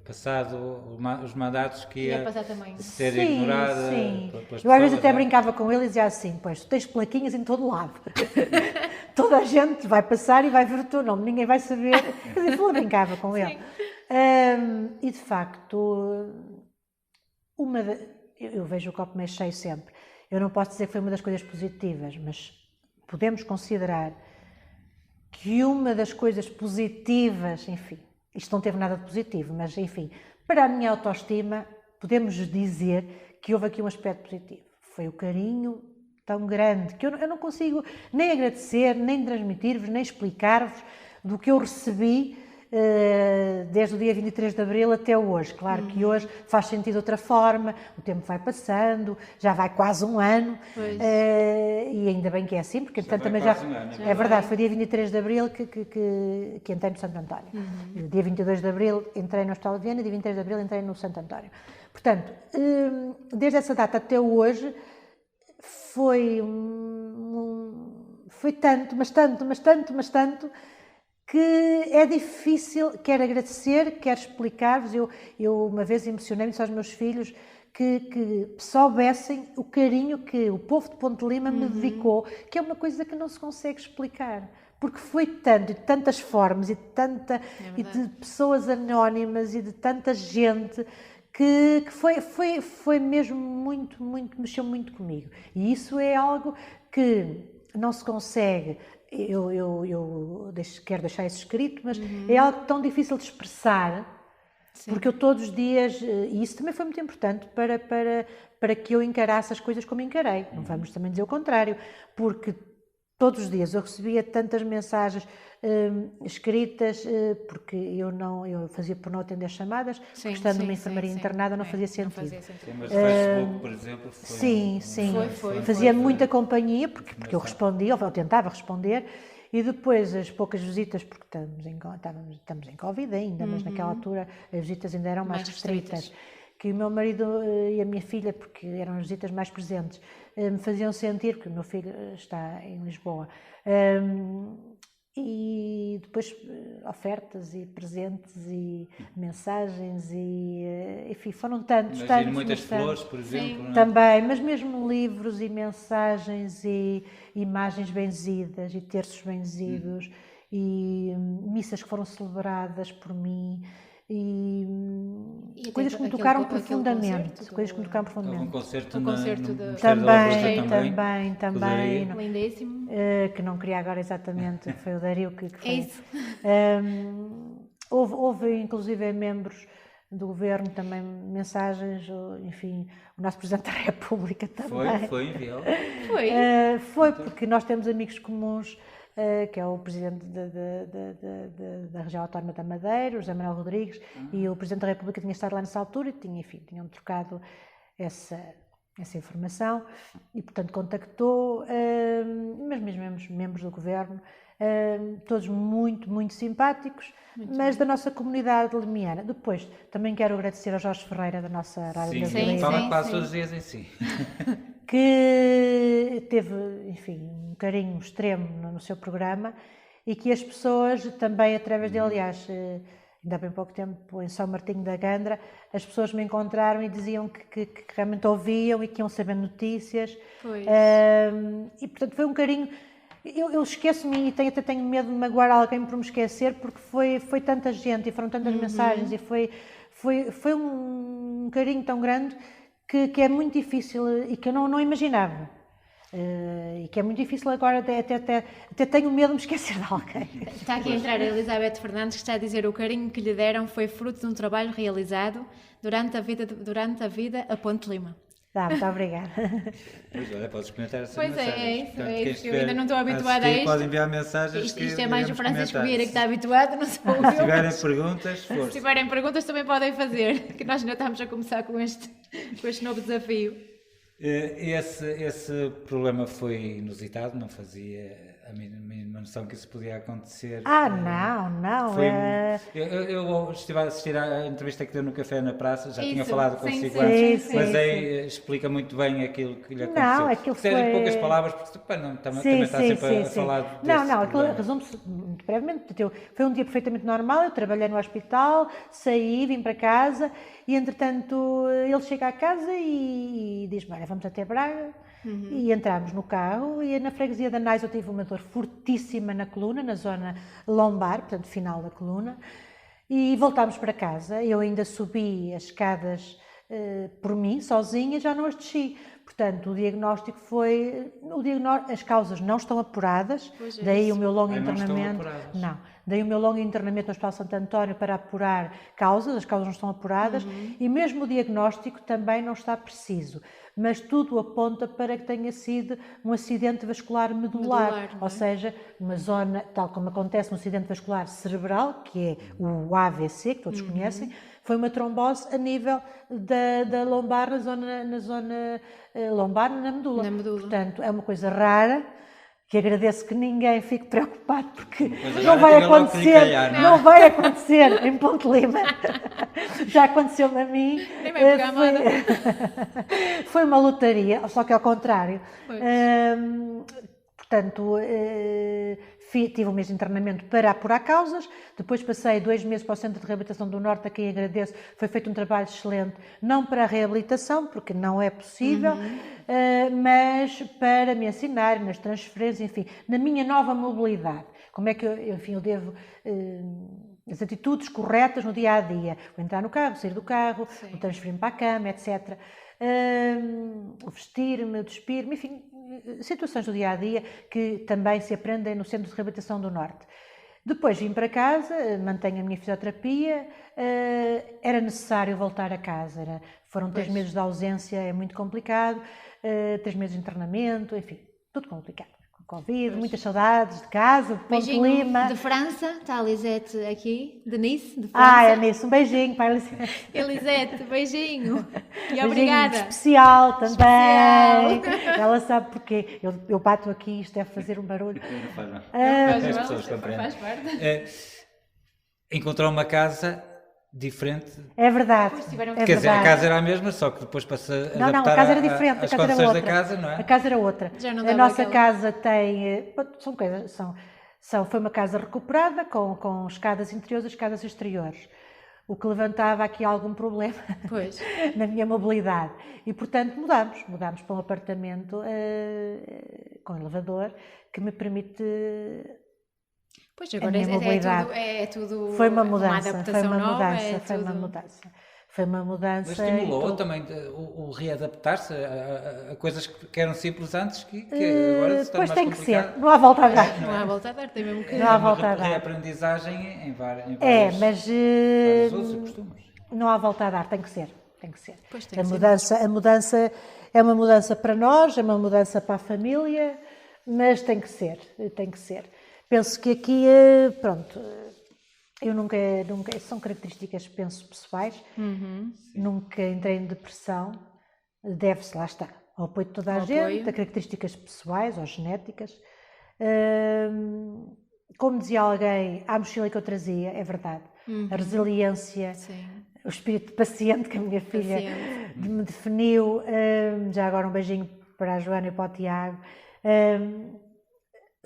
passado os mandatos, que Ia ia passar também. ser Sim, ignorada sim. pelas pessoas. Eu às vezes até não é? brincava com ele e dizia assim, pois, tu tens plaquinhas em todo lado. Toda a gente vai passar e vai ver o teu nome, ninguém vai saber. Quer dizer, eu brincava com ele. E de facto, eu vejo o copo meio cheio sempre. Eu não posso dizer que foi uma das coisas positivas, mas podemos considerar que uma das coisas positivas, enfim, isto não teve nada de positivo, mas enfim, para a minha autoestima, podemos dizer que houve aqui um aspecto positivo. Foi o carinho tão grande que eu não consigo nem agradecer, nem transmitir-vos, nem explicar-vos do que eu recebi desde o dia 23 de Abril até hoje. Claro que hoje faz sentido de outra forma, o tempo vai passando, já vai quase um ano, e ainda bem que é assim, porque portanto, vai também quase um ano, é verdade, foi dia 23 de Abril que entrei no Santo António. Dia 22 de Abril entrei no Hospital de Viana, dia 23 de Abril entrei no Santo António. Portanto, desde essa data até hoje, foi tanto, mas tanto, que é difícil, quer agradecer, quer explicar-vos. Eu uma vez emocionei-me aos meus filhos que soubessem o carinho que o povo de Ponte Lima me dedicou, que é uma coisa que não se consegue explicar. Porque foi tanto, de tantas formas, e de pessoas anónimas, e de tanta gente, que foi mesmo muito, mexeu muito comigo. E isso é algo que não se consegue, quero deixar isso escrito, mas é algo tão difícil de expressar, porque eu todos os dias, e isso também foi muito importante para que eu encarasse as coisas como encarei, não vamos também dizer o contrário, porque todos os dias eu recebia tantas mensagens escritas, porque eu fazia por não atender chamadas, porque estando numa enfermaria internada não fazia sentido. Sim, mas o Facebook, por exemplo, foi... Sim. Fazia muita companhia, porque eu respondia, ou tentava responder, e depois as poucas visitas, porque estamos em Covid ainda, mas naquela altura as visitas ainda eram mais restritas, que o meu marido e a minha filha, porque eram as visitas mais presentes, me faziam sentir, porque o meu filho está em Lisboa, e depois ofertas e presentes e mensagens e, enfim, foram tantos, muitas flores, por exemplo. Não é? Também, mas mesmo livros e mensagens e imagens benzidas e terços benzidos e missas que foram celebradas por mim e coisas que me tocaram profundamente. Coisas que me tocaram profundamente. Um concerto, também. Lindíssimo. Que não queria agora exatamente, foi o Dario que foi. É isso. Houve inclusive membros do governo também, mensagens, enfim, o nosso Presidente da República também. Foi enviado. Foi porque nós temos amigos comuns, que é o Presidente da Região Autónoma da Madeira, o José Manuel Rodrigues, e o Presidente da República tinha estado lá nessa altura e tinham trocado essa informação e, portanto, contactou, mas mesmo membros do governo, todos muito, muito simpáticos, mas da nossa comunidade limiana. Depois, também quero agradecer ao Jorge Ferreira, da nossa Rádio Brasileira. Fala quase todos os dias em si. Que teve, enfim, um carinho extremo no seu programa e que as pessoas também, através dele, aliás, ainda há bem pouco tempo, em São Martinho da Gandra, as pessoas me encontraram e diziam que realmente ouviam e que iam saber notícias. E, portanto, foi um carinho. Eu esqueço-me e até tenho medo de magoar alguém por me esquecer, porque foi tanta gente e foram tantas mensagens e foi um carinho tão grande que é muito difícil e que eu não imaginava. E que é muito difícil agora, até tenho medo de me esquecer de alguém. Está aqui a entrar a Elizabeth Fernandes, que está a dizer: o carinho que lhe deram foi fruto de um trabalho realizado durante a vida a Ponte Lima. Muito obrigada. Pois olha, podes comentar essa pois mensagem. Portanto, é isso. Eu ainda não estou habituada a isto. Pode enviar mensagens. Isto é mais o Francisco Vieira que está habituado, não sou eu. Se tiverem perguntas, força. Se tiverem perguntas também podem fazer, que nós ainda estamos a começar com este novo desafio. Esse problema foi inusitado, não fazia a mínima noção que isso podia acontecer. Não. Eu estive a assistir à entrevista que deu no Café na Praça, já tinha falado consigo antes, antes, mas aí explica muito bem aquilo que lhe aconteceu. Não, aquilo foi... Em poucas palavras, porque também está sempre a falar desse Aquilo resume-se muito brevemente. Foi um dia perfeitamente normal, eu trabalhei no hospital, saí, vim para casa e, entretanto, ele chega à casa e diz-me: olha, vamos até Braga. E entramos no carro e na freguesia da Nais eu tive uma dor fortíssima na coluna, na zona lombar, portanto, final da coluna, e voltámos para casa. Eu ainda subi as escadas por mim, sozinha, já não as desci. Portanto, o diagnóstico foi... as causas não estão apuradas, daí o meu longo internamento... Daí o meu longo internamento no Hospital Santo António para apurar causas, as causas não estão apuradas, e mesmo o diagnóstico também não está preciso. Mas tudo aponta para que tenha sido um acidente vascular medular, ou seja, uma zona, tal como acontece no acidente vascular cerebral, que é o AVC, que todos conhecem, foi uma trombose a nível da lombar, na zona lombar, na medula. Portanto, é uma coisa rara, que agradeço que ninguém fique preocupado, porque não vai acontecer em Ponte Lima. Já aconteceu-me a mim. Nem vai pegar nada. Foi uma lotaria, só que ao contrário. Portanto, tive um mês de internamento para apurar causas, depois passei 2 meses para o Centro de Reabilitação do Norte, a quem agradeço. Foi feito um trabalho excelente, não para a reabilitação, porque não é possível, mas para me ensinar nas transferências, enfim, na minha nova mobilidade. Como é que eu devo... as atitudes corretas no dia-a-dia. O entrar no carro, sair do carro, o transferir-me para a cama, etc. O vestir-me, o despir-me, enfim, situações do dia-a-dia que também se aprendem no Centro de Reabilitação do Norte. Depois vim para casa, mantenho a minha fisioterapia, era necessário voltar a casa. Foram 3 meses de ausência, é muito complicado, 3 meses de internamento, enfim, tudo complicado. Covid, muitas saudades de casa, de Ponte Lima. De França, está a Lisete aqui, de Nice, de França. É Nice, um beijinho para a Lisete. Elisete, beijinho. E beijinho obrigada. Especial também. Ela sabe porquê. Eu bato aqui, isto deve fazer um barulho. Não faz mal. As pessoas compreendem. Faz parte. Encontrou uma casa diferente. É verdade. Quer dizer, a casa era a mesma, só que depois passa a adaptar a casa era diferente, as a casa era condições outra. da casa, não é? A casa era outra. A nossa casa tem... Foi uma casa recuperada, com escadas interiores e escadas exteriores, o que levantava aqui algum problema Pois. na minha mobilidade. E, portanto, mudámos para um apartamento com elevador, que me permite Pois, a agora minha mobilidade. é tudo Foi uma uma mudança, adaptação nova, é foi uma tudo... mudança. Foi uma mudança. Mas estimulou também o readaptar-se a coisas que eram simples antes, que agora estão Pois mais tem que complicadas. ser, não há volta a dar. Não há volta a dar, tem mesmo que... Não há volta a Uma dar. reaprendizagem em várias Mas vários usos e costumes. não há volta a dar, tem que ser. Pois tem A que ser. mudança é uma mudança para nós, é uma mudança para a família, mas tem que ser. Penso que aqui, pronto, eu nunca, são características, penso, pessoais, nunca entrei em depressão, deve-se, lá está, ao apoio de toda a gente, a características pessoais ou genéticas. Como dizia alguém, a mochila que eu trazia, é verdade, a resiliência, Sim. o espírito de paciente que a minha filha me definiu, já agora um beijinho para a Joana e para o Tiago.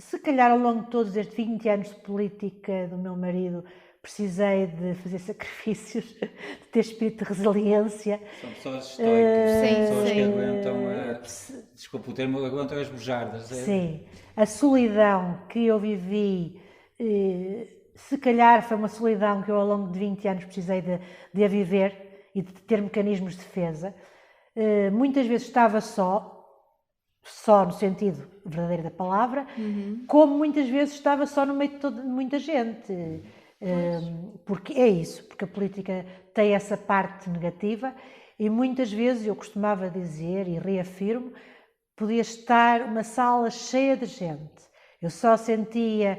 Se calhar ao longo de todos estes 20 anos de política do meu marido, precisei de fazer sacrifícios, de ter espírito de resiliência. São pessoas estoicas, pessoas que sim. aguentam, desculpa o termo, aguentam as bujardas. Sim, a solidão que eu vivi, se calhar foi uma solidão que eu ao longo de 20 anos precisei de a viver e de ter mecanismos de defesa. Muitas vezes estava só no sentido verdadeiro da palavra, como muitas vezes estava só no meio de muita gente. Porque é isso, porque a política tem essa parte negativa e muitas vezes eu costumava dizer e reafirmo, podia estar uma sala cheia de gente. Eu só sentia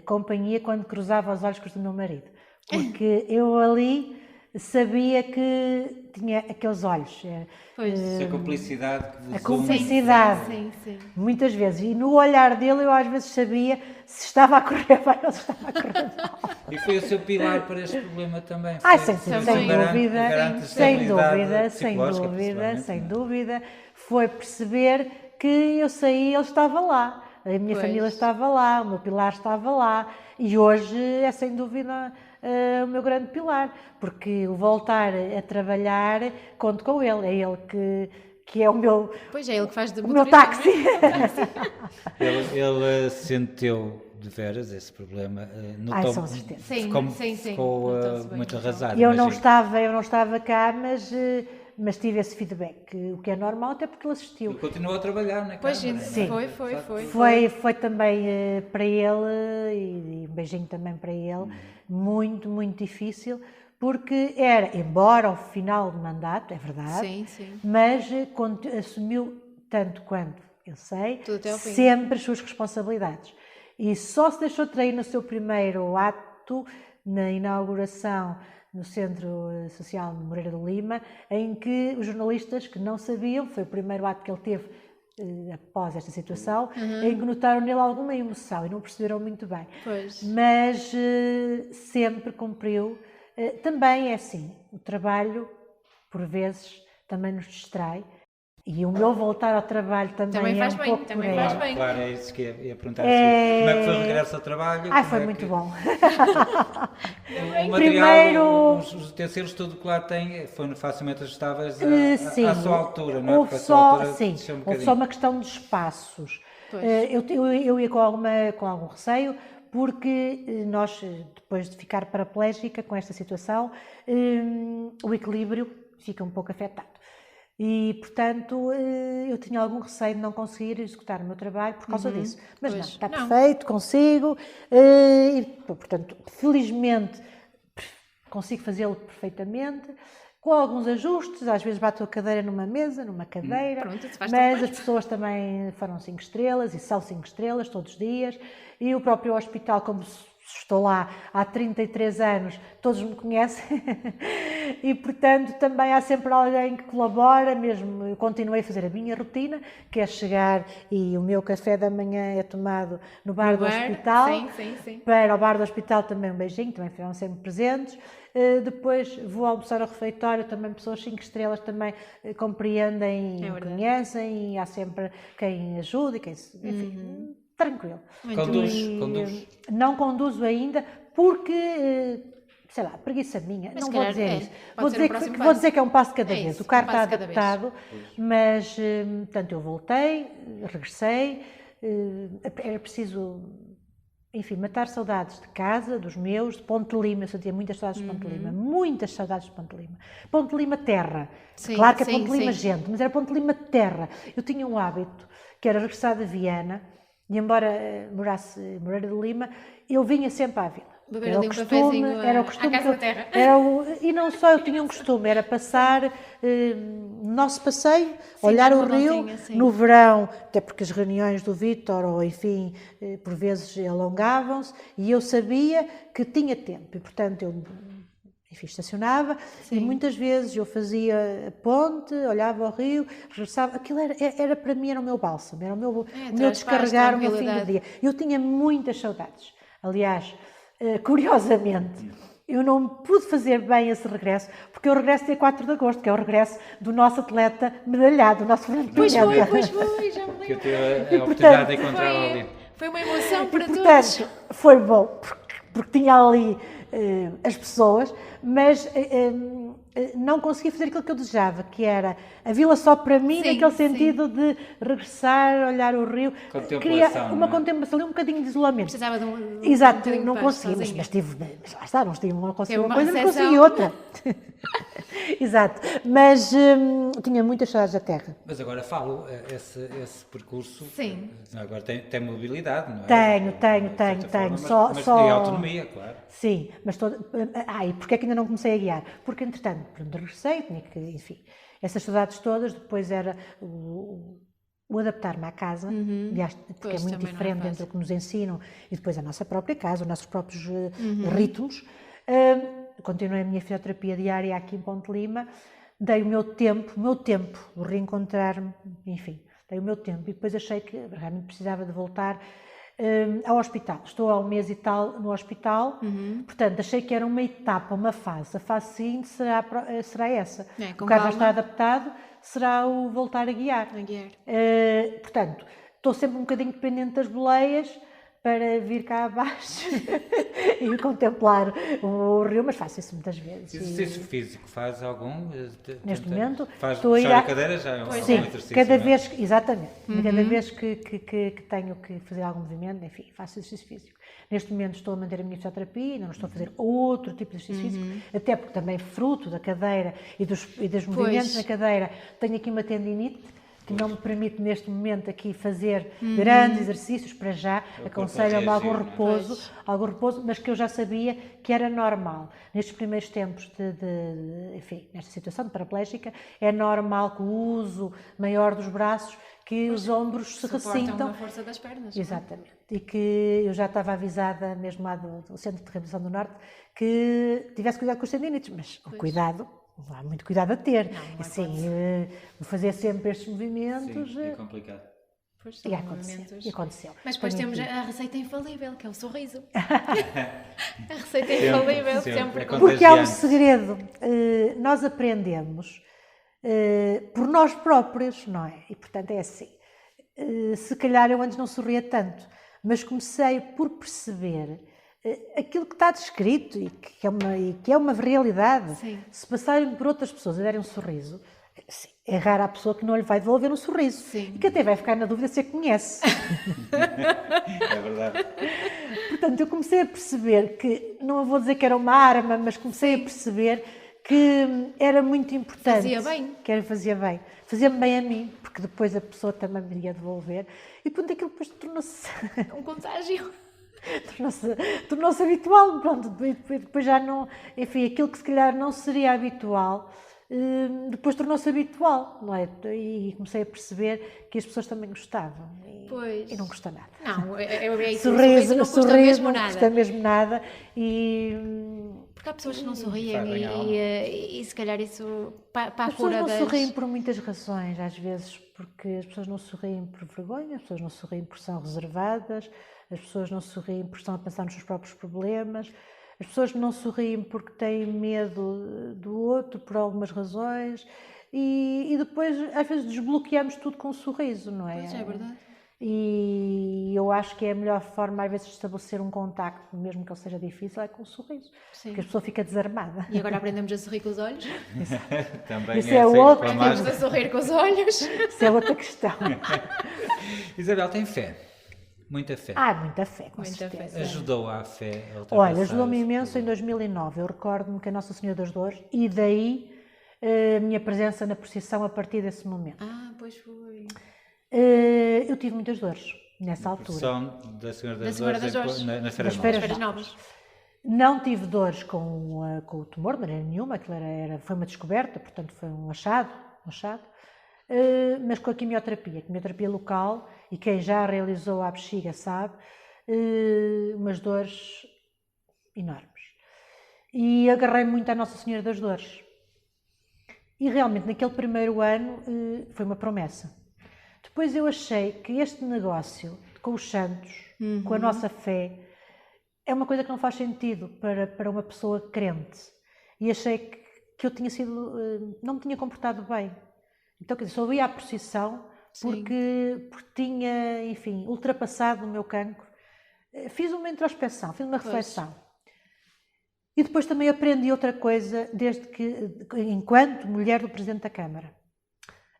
companhia quando cruzava os olhos com os do meu marido, porque eu ali sabia que tinha aqueles olhos. A cumplicidade que vos A cumplicidade. Sim. Muitas vezes. E no olhar dele eu às vezes sabia se estava a correr bem ou se estava a correr mal. E foi o seu pilar para este problema também. Sem dúvida. Foi perceber que eu saí e ele estava lá. A minha família estava lá, o meu pilar estava lá. E hoje é sem dúvida o meu grande pilar, porque o voltar a trabalhar, conto com ele, é ele que é o meu, pois é ele que faz de o meu táxi. Ele sentiu de veras esse problema, Com certeza. Ficou muito arrasado. Eu não estava cá, mas tive esse feedback, o que é normal, até porque ele assistiu. Ele continuou a trabalhar na Pois Câmara. sim, Foi também para ele, e um beijinho também para ele, muito, muito difícil, porque embora ao final do mandato, é verdade, mas assumiu, tanto quanto eu sei, sempre as suas responsabilidades. E só se deixou trair no seu primeiro ato, na inauguração no Centro Social de Moreira do Lima, em que os jornalistas que não sabiam, foi o primeiro ato que ele teve após esta situação, em que notaram nele alguma emoção e não perceberam muito bem. Mas sempre cumpriu. Também é assim, o trabalho, por vezes, também nos distrai. E o meu voltar ao trabalho também é um pouco por aí. Claro, é isso que ia perguntar. Como é que foi o regresso ao trabalho? Foi muito bom. O material, os utensílios, tudo que lá tem, foram facilmente ajustáveis à sua altura, não é? Houve só uma questão de espaços. Eu ia com algum receio, porque nós, depois de ficar paraplégica com esta situação, o equilíbrio fica um pouco afetado. E, portanto, eu tinha algum receio de não conseguir executar o meu trabalho por causa disso. Mas não, está perfeito, consigo. E, portanto, felizmente, consigo fazê-lo perfeitamente, com alguns ajustes. Às vezes bato a cadeira numa mesa, numa cadeira. Mas as pessoas também foram 5 estrelas e são 5 estrelas todos os dias. E o próprio hospital, como estou lá há 33 anos, todos me conhecem e, portanto, também há sempre alguém que colabora, mesmo eu continuei a fazer a minha rotina, que é chegar e o meu café da manhã é tomado no bar do hospital. Para o bar do hospital também um beijinho, também foram sempre presentes. Depois vou almoçar ao refeitório, também pessoas 5 estrelas também compreendem e conhecem, e há sempre quem ajude, enfim. tranquilo. Conduz? Não conduzo ainda porque, sei lá, preguiça minha, Mas não se vou calhar dizer é, isso. pode ser o próximo Vou passo. dizer que é um passo de cada É vez. isso, O carro um passo está de cada adaptado, mas, portanto, eu voltei, regressei, era preciso, enfim, matar saudades de casa, dos meus, de Ponte de Lima. Eu sentia muitas saudades de Ponte de Lima, muitas saudades de Ponte de Lima. Ponte de Lima terra, Sim, claro que é sim, Ponte de Lima sim. gente, mas era Ponte de Lima terra. Eu tinha um hábito, que era regressar de Viana, e embora morasse em Moreira de Lima, eu vinha sempre à vila. Beber Era o ali um costume, cafezinho era o à costume Casa que eu- da Terra. e não só eu tinha um costume, era passar no nosso passeio, Sim, olhar dar o uma rio, voltinha, sim. no verão, até porque as reuniões do Vítor, ou enfim, por vezes alongavam-se, e eu sabia que tinha tempo, e portanto eu, enfim, estacionava, e muitas vezes eu fazia a ponte, olhava o rio, regressava, aquilo era para mim, era o meu bálsamo, era o meu traz paz, descarregar, o meu fim do tranquilidade. dia. Eu tinha muitas saudades, aliás, curiosamente, eu não pude fazer bem esse regresso, porque eu regresso dia 4 de agosto, que é o regresso do nosso atleta medalhado, o nosso Fernando Pois Pimenta. foi, já me Que eu lembro. tive a oportunidade de encontrá-lo ali. Foi uma emoção para E, todos. portanto, foi bom, porque tinha ali as pessoas, mas não conseguia fazer aquilo que eu desejava, que era a vila só para mim, Sim, naquele sim. sentido de regressar, olhar o rio. Contemplação, Queria uma não é? contemplação, um bocadinho de isolamento. Precisava de um Exato, bocadinho de não paz consegui, sozinha. mas lá está, não consegui É uma uma coisa, não recepção. consegui outra. Exato, mas tinha muitas saudades da terra. Mas agora falo, esse percurso. Sim. Agora tem mobilidade, não é? Tenho. De certa forma, mas Só- tem autonomia, claro. Sim, mas e porquê é que ainda não comecei a guiar? Porque, entretanto, pronto, regressei, tinha que, enfim, essas saudades todas, depois era o adaptar-me à casa, aliás, porque Pois, é muito também não é diferente entre fácil. o que nos ensinam e depois a nossa própria casa, os nossos próprios ritmos. Continuei a minha fisioterapia diária aqui em Ponte Lima, dei o meu tempo, o reencontrar-me, enfim, dei o meu tempo e depois achei que realmente precisava de voltar ao hospital. Estou há um mês e tal no hospital, portanto achei que era uma etapa, uma fase. A fase seguinte será essa. É, com O carro já calma. está adaptado, será o voltar a guiar. A guiar. Portanto, estou sempre um bocadinho dependente das boleias para vir cá abaixo e contemplar o rio, mas faço isso muitas vezes. Exercício físico, faz algum? Neste momento Faz estou a ir puxar a a cadeira já é um Sim, exercício, cada não é? vez, exatamente, cada vez que tenho que fazer algum movimento, enfim, faço exercício físico. Neste momento estou a manter a minha fisioterapia, ainda não estou a fazer outro tipo de exercício físico, até porque também fruto da cadeira e dos movimentos na cadeira, tenho aqui uma tendinite que não me permite neste momento aqui fazer grandes exercícios para já, aconselho-me algum repouso, mas que eu já sabia que era normal. Nestes primeiros tempos enfim, nesta situação de paraplégica, é normal que o uso maior dos braços, que os ombros se ressintam. a força das pernas. Exatamente. E que eu já estava avisada, mesmo lá do Centro de Reabilitação do Norte, que tivesse cuidado com os tendinites, mas o cuidado, não há muito cuidado a ter. Assim, vou fazer sempre estes movimentos. Sim, é complicado. Pois são E aconteceu, movimentos. e aconteceu. Mas depois Tenho temos aqui. a receita infalível, que é o sorriso. A receita infalível, sempre. É Porque há um contagiante. segredo. Nós aprendemos por nós próprios, não é? E portanto é assim. Se calhar eu antes não sorria tanto, mas comecei por perceber aquilo que está descrito e que é uma realidade. Sim. Se passarem por outras pessoas e derem um sorriso, sim, é rara a pessoa que não lhe vai devolver um sorriso. Sim. E que até vai ficar na dúvida se a conhece. É verdade. Portanto, eu comecei a perceber que, não vou dizer que era uma arma, mas comecei a perceber que era muito importante. Fazia bem. Que fazia bem. Fazia-me bem a mim, porque depois a pessoa também me iria devolver. E portanto aquilo depois tornou-se Um contágio. tornou-se habitual. Pronto, depois já não... Enfim, aquilo que se calhar não seria habitual, depois tornou-se habitual, não é? E comecei a perceber que as pessoas também gostavam. Pois. E não custa nada. Não, é isso. Sorriso, Não custa mesmo não nada. custa mesmo nada. E Porque há pessoas que não sorriem Fazem algo. e se calhar isso para a as pessoas cura não das... sorriem por muitas razões, às vezes porque as pessoas não sorriem por vergonha, as pessoas não sorriem porque são reservadas, as pessoas não sorriem porque estão a pensar nos seus próprios problemas, as pessoas não sorriem porque têm medo do outro por algumas razões e depois às vezes desbloqueamos tudo com um sorriso, não é? Pois é verdade. E eu acho que é a melhor forma, às vezes, de estabelecer um contacto, mesmo que ele seja difícil, é com um sorriso. Sim. Porque a pessoa fica desarmada. E agora aprendemos a sorrir com os olhos. Também Isso é outro. Aprendemos a sorrir com os olhos. Isso é outra questão. Isabel tem fé. Muita fé. Muita fé, com Muita certeza. fé. Ajudou à fé a ultrapassar Olha, ajudou-me os imenso em 2009. Eu recordo-me que a Nossa Senhora das Dores, e daí a minha presença na procissão a partir desse momento. Pois foi. Eu tive muitas dores nessa altura. Procissão da Senhora das Senhora Dores das Dores. nas Feiras Das Novas. Feiras Feiras novas. Não tive dores com o tumor, de maneira nenhuma, aquilo foi uma descoberta, portanto foi um achado, mas com a quimioterapia local, e quem já realizou a bexiga sabe, umas dores enormes. E agarrei muito à Nossa Senhora das Dores. E realmente naquele primeiro ano foi uma promessa. Depois eu achei que este negócio com os santos, com a nossa fé, é uma coisa que não faz sentido para uma pessoa crente. E achei que eu tinha sido, não me tinha comportado bem. Então, quer dizer, só ia à procissão porque tinha, enfim, ultrapassado o meu cancro. Fiz uma introspeção, fiz uma reflexão. E depois também aprendi outra coisa, enquanto mulher do Presidente da Câmara.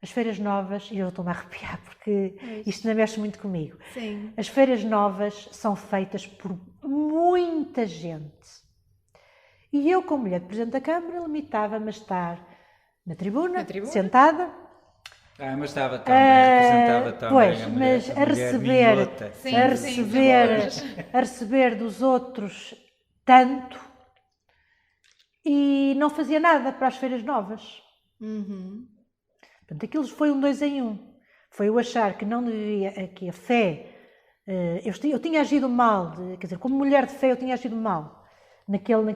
As Feiras Novas, e eu estou-me a arrepiar porque isto não mexe muito comigo. Sim. As Feiras Novas são feitas por muita gente. E eu, como mulher do Presidente da Câmara, limitava-me a estar na tribuna, sentada. Mas estava também, representava também pois, a mulher, mas a receber dos outros tanto, e não fazia nada para as Feiras Novas. Portanto, aquilo foi um 2 em 1. Foi eu achar que não devia, que a fé, eu tinha agido mal, quer dizer, como mulher de fé eu tinha agido mal naquilo,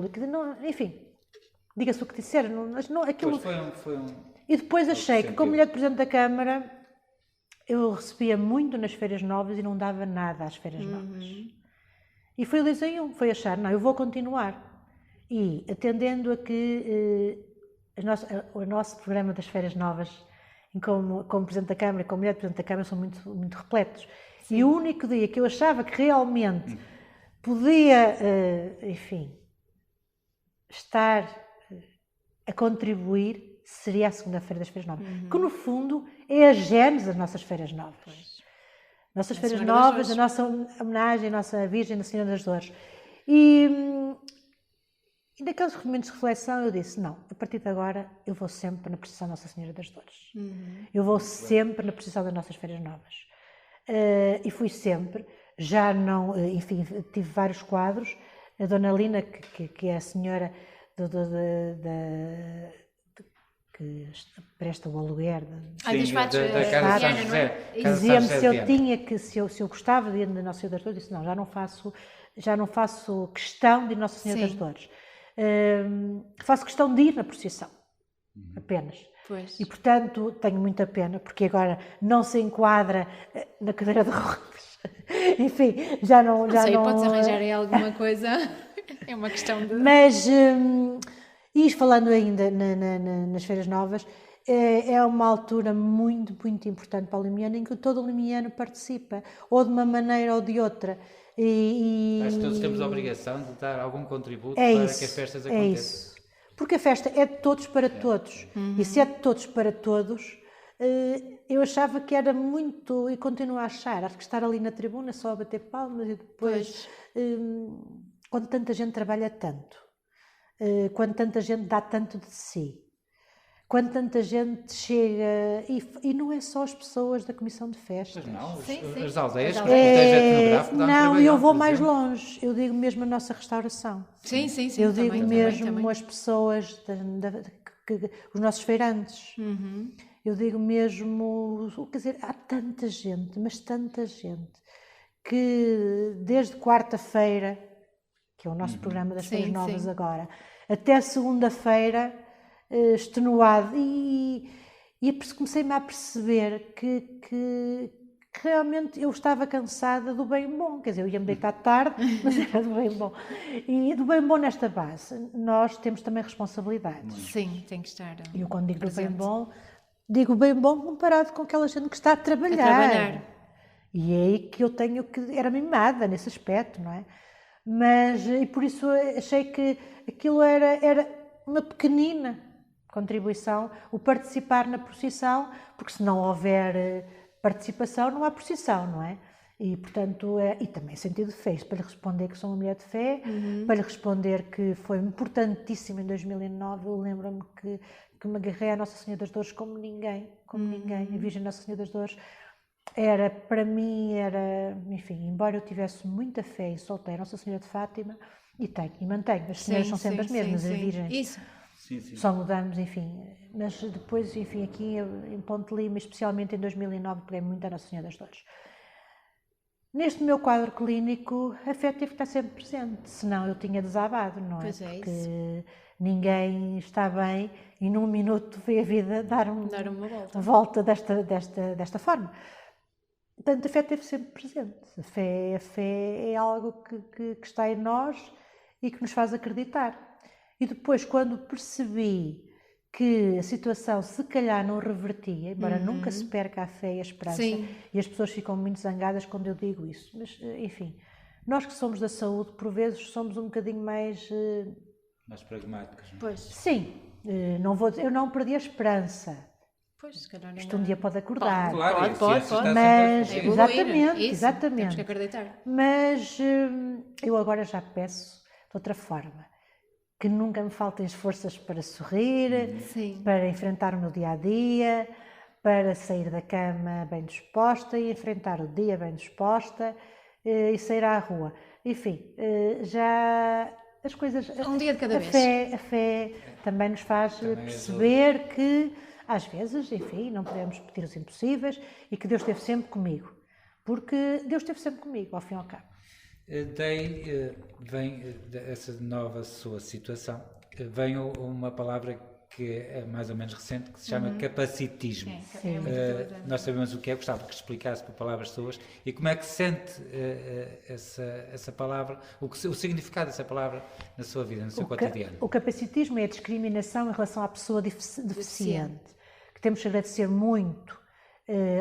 quer dizer, não, enfim, diga-se o que disser, aquilo... Foi um... E depois achei que, como mulher de Presidente da Câmara, eu recebia muito nas Feiras Novas e não dava nada às Feiras Novas. E foi o 2 em 1, foi achar, não, eu vou continuar. E atendendo a que o nosso programa das Feiras Novas, como Presidente da Câmara e como mulher de Presidente da Câmara, são muito, muito repletos. Sim. E o único dia que eu achava que realmente podia, enfim, estar a contribuir seria a segunda-feira das Feiras Novas, que no fundo é a gênese das nossas Feiras Novas. Nossas Feiras Novas, a nossa homenagem à nossa Virgem da Senhora das Dores. E naqueles momentos de reflexão eu disse, não, a partir de agora eu vou sempre na procissão da Nossa Senhora das Dores. Eu vou sempre na procissão das nossas Feiras Novas. E fui sempre, já não, enfim, tive vários quadros. A Dona Lina, que é a senhora que presta o aluguer da Casa de São José. Dizia-me se eu gostava de ir na Nossa Senhora das Dores, eu disse, não, já não faço questão de ir na Nossa Senhora das Dores. Faço questão de ir na procissão, apenas. Pois. E, portanto, tenho muita pena, porque agora não se enquadra na cadeira de rodas. Enfim, já não... Podes arranjar aí alguma coisa, é uma questão de... Mas, e falando ainda nas Feiras Novas, é uma altura muito, muito importante para o limiano, em que todo o limiano participa, ou de uma maneira ou de outra. Acho que todos temos a obrigação de dar algum contributo para que as festas aconteçam. É isso. Porque a festa é de todos para todos. E se é de todos para todos, eu achava que era muito, e continuo a achar, acho que estar ali na tribuna só a bater palmas e depois, quando tanta gente trabalha tanto, quando tanta gente dá tanto de si, quando tanta gente chega, e não é só as pessoas da Comissão de Festas. Pois não, Sim. as aldeias, o etnográfico dá não, eu vou mais longe, eu digo mesmo a nossa restauração. Sim. Eu digo também, mesmo também. as pessoas, os nossos feirantes. Eu digo mesmo, quer dizer, há tanta gente, mas tanta gente, que desde quarta-feira, que é o nosso programa das Feiras Novas agora, até segunda-feira, extenuado, e comecei-me a perceber que realmente eu estava cansada do bem bom, quer dizer, eu ia-me deitar tarde, mas era do bem bom. E do bem bom nesta base, nós temos também responsabilidades. Sim, tem que estar. E eu quando digo presente. do bem bom, digo bem bom comparado com aquela gente que está a trabalhar. E é aí que eu tenho que... Era mimada nesse aspecto, não é? Mas, e por isso achei que aquilo era uma pequenina contribuição, o participar na procissão, porque se não houver participação, não há procissão, não é? E, portanto, e também sentido de fé, para lhe responder que sou uma mulher de fé, para lhe responder que foi importantíssimo em 2009, eu lembro-me que me agarrei à Nossa Senhora das Dores como ninguém, a Virgem Nossa Senhora das Dores, para mim, enfim, embora eu tivesse muita fé e solteira, Nossa Senhora de Fátima, e tenho, e mantenho, as senhoras são sempre as mesmas, as virgens. Isso. Sim, sim. Só mudamos, enfim, mas depois, enfim, aqui em Ponte Lima, especialmente em 2009, peguei muito a Nossa Senhora das Dores. Neste meu quadro clínico, a fé teve que estar sempre presente, senão eu tinha desabado, não é? Pois é, porque isso. ninguém está bem e num minuto vê a vida dar uma volta desta forma. Portanto, a fé esteve sempre presente. A fé é algo que está em nós e que nos faz acreditar. E depois, quando percebi que a situação se calhar não revertia, embora nunca se perca a fé e a esperança, e as pessoas ficam muito zangadas quando eu digo isso, mas enfim, nós que somos da saúde, por vezes somos um bocadinho mais pragmáticos. Pois. Sim, eu não perdi a esperança. Pois, se calhar Isto um dia pode acordar. Claro, pode. Mas, Temos exatamente. que acreditar. Mas eu agora já peço de outra forma, que nunca me faltem as forças para sorrir, para enfrentar o meu dia-a-dia, para sair da cama bem disposta e enfrentar o dia bem disposta e sair à rua. Enfim, já as coisas... Um dia de cada vez. A fé também nos faz perceber que, às vezes, enfim, não podemos pedir os impossíveis e que Deus esteve sempre comigo. Porque Deus esteve sempre comigo, ao fim e ao cabo. Daí vem essa nova sua situação, vem uma palavra que é mais ou menos recente, que se chama capacitismo. Nós sabemos o que é, gostava que explicasse por palavras suas, e como é que sente essa palavra, o significado dessa palavra na sua vida, no seu cotidiano. O capacitismo é a discriminação em relação à pessoa deficiente, que temos que agradecer muito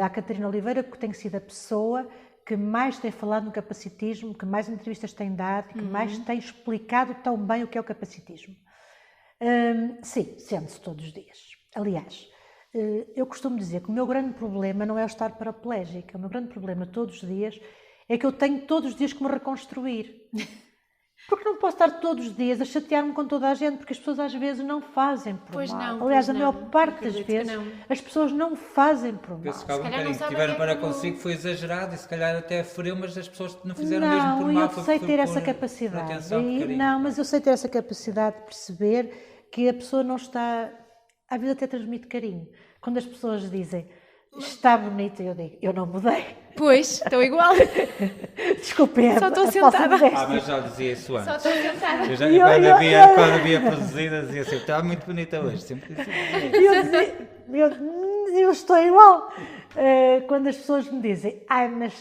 à Catarina Oliveira, porque tem sido a pessoa que mais tem falado no capacitismo, que mais entrevistas tem dado, que mais tem explicado tão bem o que é o capacitismo. Sim, sente-se todos os dias. Aliás, eu costumo dizer que o meu grande problema não é eu estar paraplégica. O meu grande problema todos os dias é que eu tenho todos os dias que me reconstruir. Porque não posso estar todos os dias a chatear-me com toda a gente, porque as pessoas às vezes não fazem por mal. Aliás, a maior parte das vezes as pessoas não fazem por mal. Penso que algum bocadinho que tiveram para consigo foi exagerado e se calhar até feriu, mas as pessoas não fizeram mesmo por mal. Não, eu sei ter essa capacidade. Mas eu sei ter essa capacidade de perceber que a pessoa não está... Às vezes até transmite carinho. Quando as pessoas dizem está bonita, eu digo, eu não mudei. Pois, estou igual. Desculpem, só estou sentada. Mas já dizia isso antes. Só estou sentada. Quando havia produzida, dizia sempre, está muito bonita hoje. Sempre dizia. Eu estou igual. Quando as pessoas me dizem, mas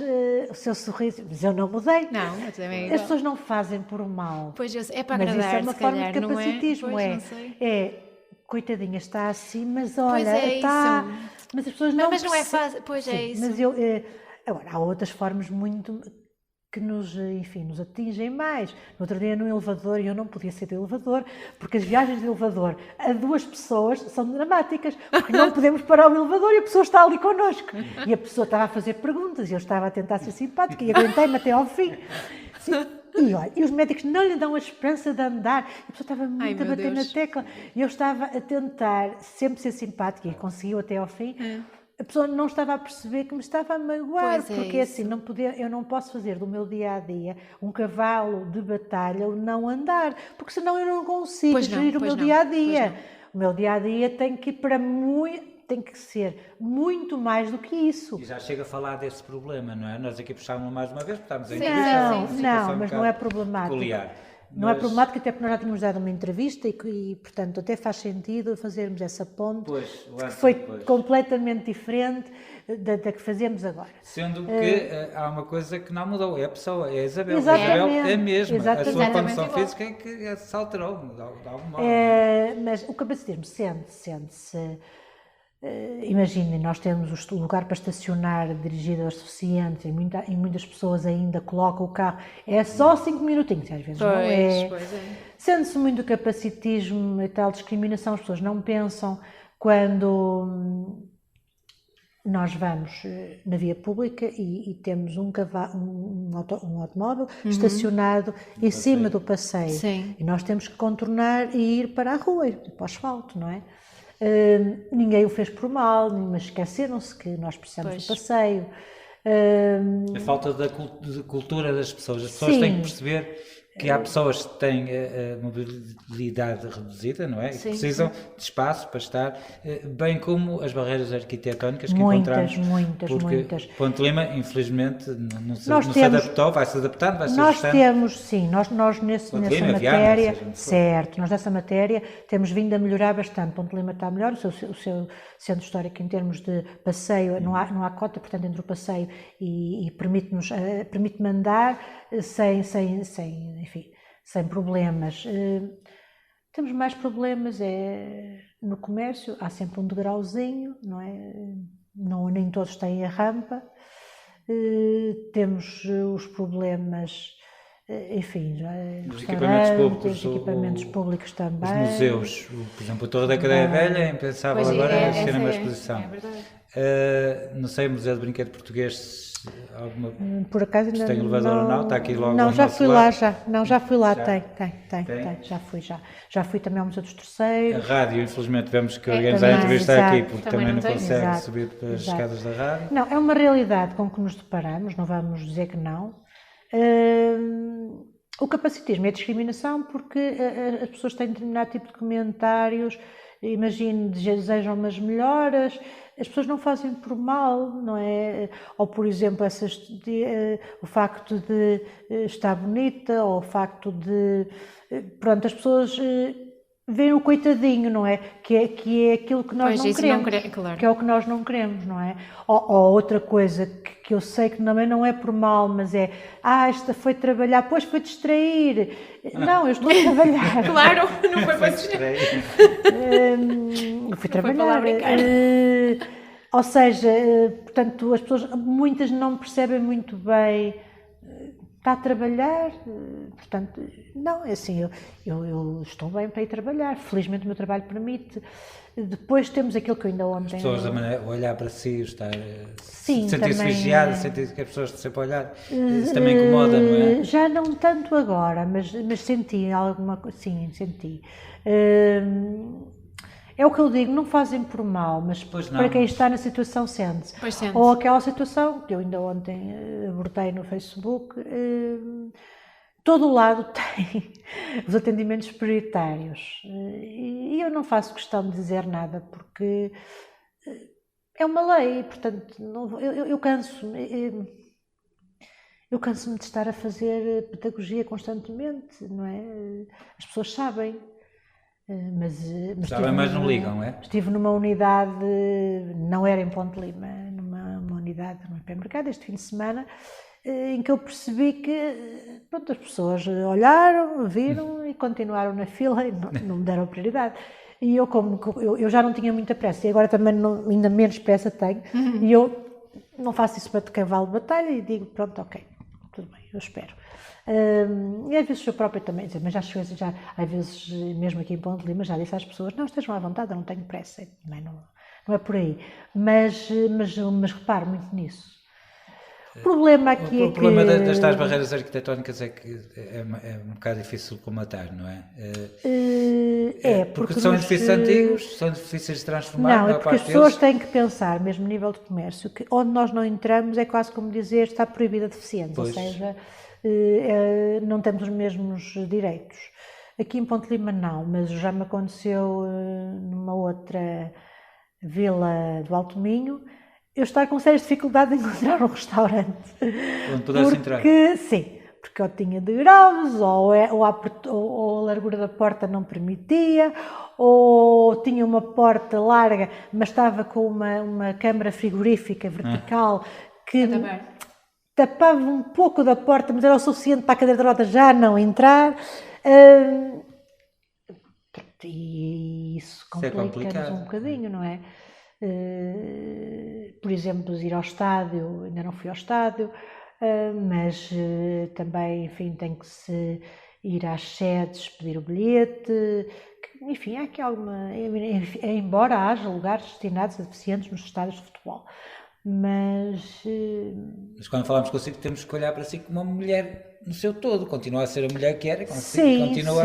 o seu sorriso, mas eu não mudei. Não, eu também igual. As pessoas não fazem por mal. Pois, é para agradar, mas isso é uma forma calhar, de capacitismo. Não é? Pois, não sei. Coitadinha, está assim, mas olha, está... Isso. Mas as pessoas não... Mas não é fácil, pois sim, é isso. Mas agora, há outras formas muito que nos atingem mais. No outro dia no elevador, e eu não podia ser de elevador, porque as viagens de elevador a duas pessoas são dramáticas, porque não podemos parar o elevador e a pessoa está ali connosco. E a pessoa estava a fazer perguntas e eu estava a tentar ser simpática e aguentei-me até ao fim. E olha, e os médicos não lhe dão a esperança de andar. A pessoa estava muito a bater na tecla. E eu estava a tentar sempre ser simpática e conseguiu até ao fim. A pessoa não estava a perceber que me estava a magoar, porque assim, eu não posso fazer do meu dia-a-dia um cavalo de batalha ou não andar, porque senão eu não consigo gerir o meu dia-a-dia. O meu dia-a-dia tem que ser muito mais do que isso. E já chega a falar desse problema, não é? Nós aqui puxámos mais uma vez, porque estamos a entrevistar. Não, mas não é problemático. Peculiar. Não é problemático, até porque nós já tínhamos dado uma entrevista e, portanto, até faz sentido fazermos essa ponte, que foi completamente diferente da que fazemos agora. Sendo que há uma coisa que não mudou, é a pessoa, é a Isabel. Exatamente. A Isabel é a mesma, Exatamente. a sua condição física é que se alterou, de algum modo. Mas o capacitismo sente-se Imaginem, nós temos o lugar para estacionar dirigido aos suficientes e muitas pessoas ainda colocam o carro, é só 5 minutinhos, às vezes não é. Sente-se muito capacitismo e tal discriminação, as pessoas não pensam quando nós vamos na via pública e temos um automóvel estacionado em cima do passeio. Sim. E nós temos que contornar e ir para a rua, ir para o asfalto, não é? Ninguém o fez por mal, mas esqueceram-se que nós precisamos do passeio. A falta de cultura das pessoas. As pessoas têm que perceber que há pessoas que têm a mobilidade reduzida, não é? E precisam de espaço para estar, bem como as barreiras arquitetónicas que encontramos. Muitas. Ponte Lima, infelizmente, não se adaptou, vai se adaptando, vai se ajustando. Nós nessa matéria, certo, nós nessa matéria temos vindo a melhorar bastante. Ponte Lima está melhor, o seu centro histórico em termos de passeio, não há cota, portanto, entre o passeio e permite-me andar sem problemas. Temos mais problemas no comércio, há sempre um degrauzinho, não é? Nem todos têm a rampa. Temos os problemas, enfim, os equipamentos públicos também. Os museus, por exemplo, a Torre da Cadeia Velha é impensável agora ser uma exposição. É verdade. Não sei, o Museu de Brinquedo Português, por acaso ainda tem elevador ou não? Está aqui logo. Não, já fui lá, tem. Já fui também ao Museu dos Terceiros. A rádio, infelizmente, tivemos que organizar a entrevista aqui, porque também não consegue subir as escadas da rádio. Não, é uma realidade com que nos deparamos, não vamos dizer que não. O capacitismo é discriminação porque as pessoas têm determinado tipo de comentários, imagino, desejam umas melhoras, as pessoas não fazem por mal, não é? Ou, por exemplo, o facto de estar bonita, ou o facto de... Pronto, as pessoas veem o coitadinho, não é? Que é aquilo que nós não queremos. Claro. Que é o que nós não queremos, não é? Ou outra coisa que eu sei que também não é por mal, mas esta foi trabalhar, pois foi distrair. Não, eu estou a trabalhar. Claro, não foi para distrair. Eu fui trabalhar. Ou seja, portanto, as pessoas, muitas não percebem muito bem, está a trabalhar, portanto, não, é assim, eu estou bem para ir trabalhar, felizmente o meu trabalho permite. Depois temos aquilo que eu ainda ontem... As pessoas a olhar para si, sentir-se vigiada, sentir que as pessoas estão sempre a olhar, isso também incomoda, não é? Já não tanto agora, mas senti alguma coisa, sim, senti. É o que eu digo, não fazem por mal, mas para quem está na situação sente-se. Ou aquela situação que eu ainda ontem abordei no Facebook, todo o lado tem os atendimentos prioritários e eu não faço questão de dizer nada porque é uma lei, portanto eu canso-me de estar a fazer pedagogia constantemente, não é? As pessoas sabem. Mas não ligam, é? Estive numa unidade, não era em Ponte Lima, numa unidade no hipermercado este fim de semana, em que eu percebi que pronto, as pessoas olharam, viram e continuaram na fila e não me deram prioridade. E eu já não tinha muita pressa e agora também ainda menos pressa tenho, e eu não faço isso para cavalo de batalha e digo pronto, ok, tudo bem, eu espero. E às vezes eu própria também, mas às vezes mesmo aqui em Ponte Lima já disse às pessoas, não, estejam à vontade, eu não tenho pressa, não é por aí, mas reparo muito nisso. O problema aqui o problema das tais barreiras arquitetónicas é que é um bocado difícil de comatar, não é? Porque são edifícios antigos, são difíceis de transformar. Não, porque as pessoas têm que pensar, mesmo a nível de comércio, que onde nós não entramos é quase como dizer está proibida a deficiência, ou seja, não temos os mesmos direitos. Aqui em Ponte Lima não, mas já me aconteceu numa outra vila do Alto Minho, eu estar com sérias dificuldades em encontrar um restaurante. Onde pudesse entrar? Sim, porque eu tinha degraus, ou a largura da porta não permitia, ou tinha uma porta larga, mas estava com uma câmara frigorífica vertical que tapava um pouco da porta, mas era o suficiente para a cadeira de rodas já não entrar. E isso complica-nos um bocadinho, não é? por exemplo, ir ao estádio, ainda não fui ao estádio, mas também, enfim, tem que se ir às sedes, pedir o bilhete, enfim, há aqui alguma, embora haja lugares destinados a deficientes nos estádios de futebol, mas quando falamos consigo temos que olhar para si como uma mulher no seu todo, continua a ser a mulher que era, sim, continua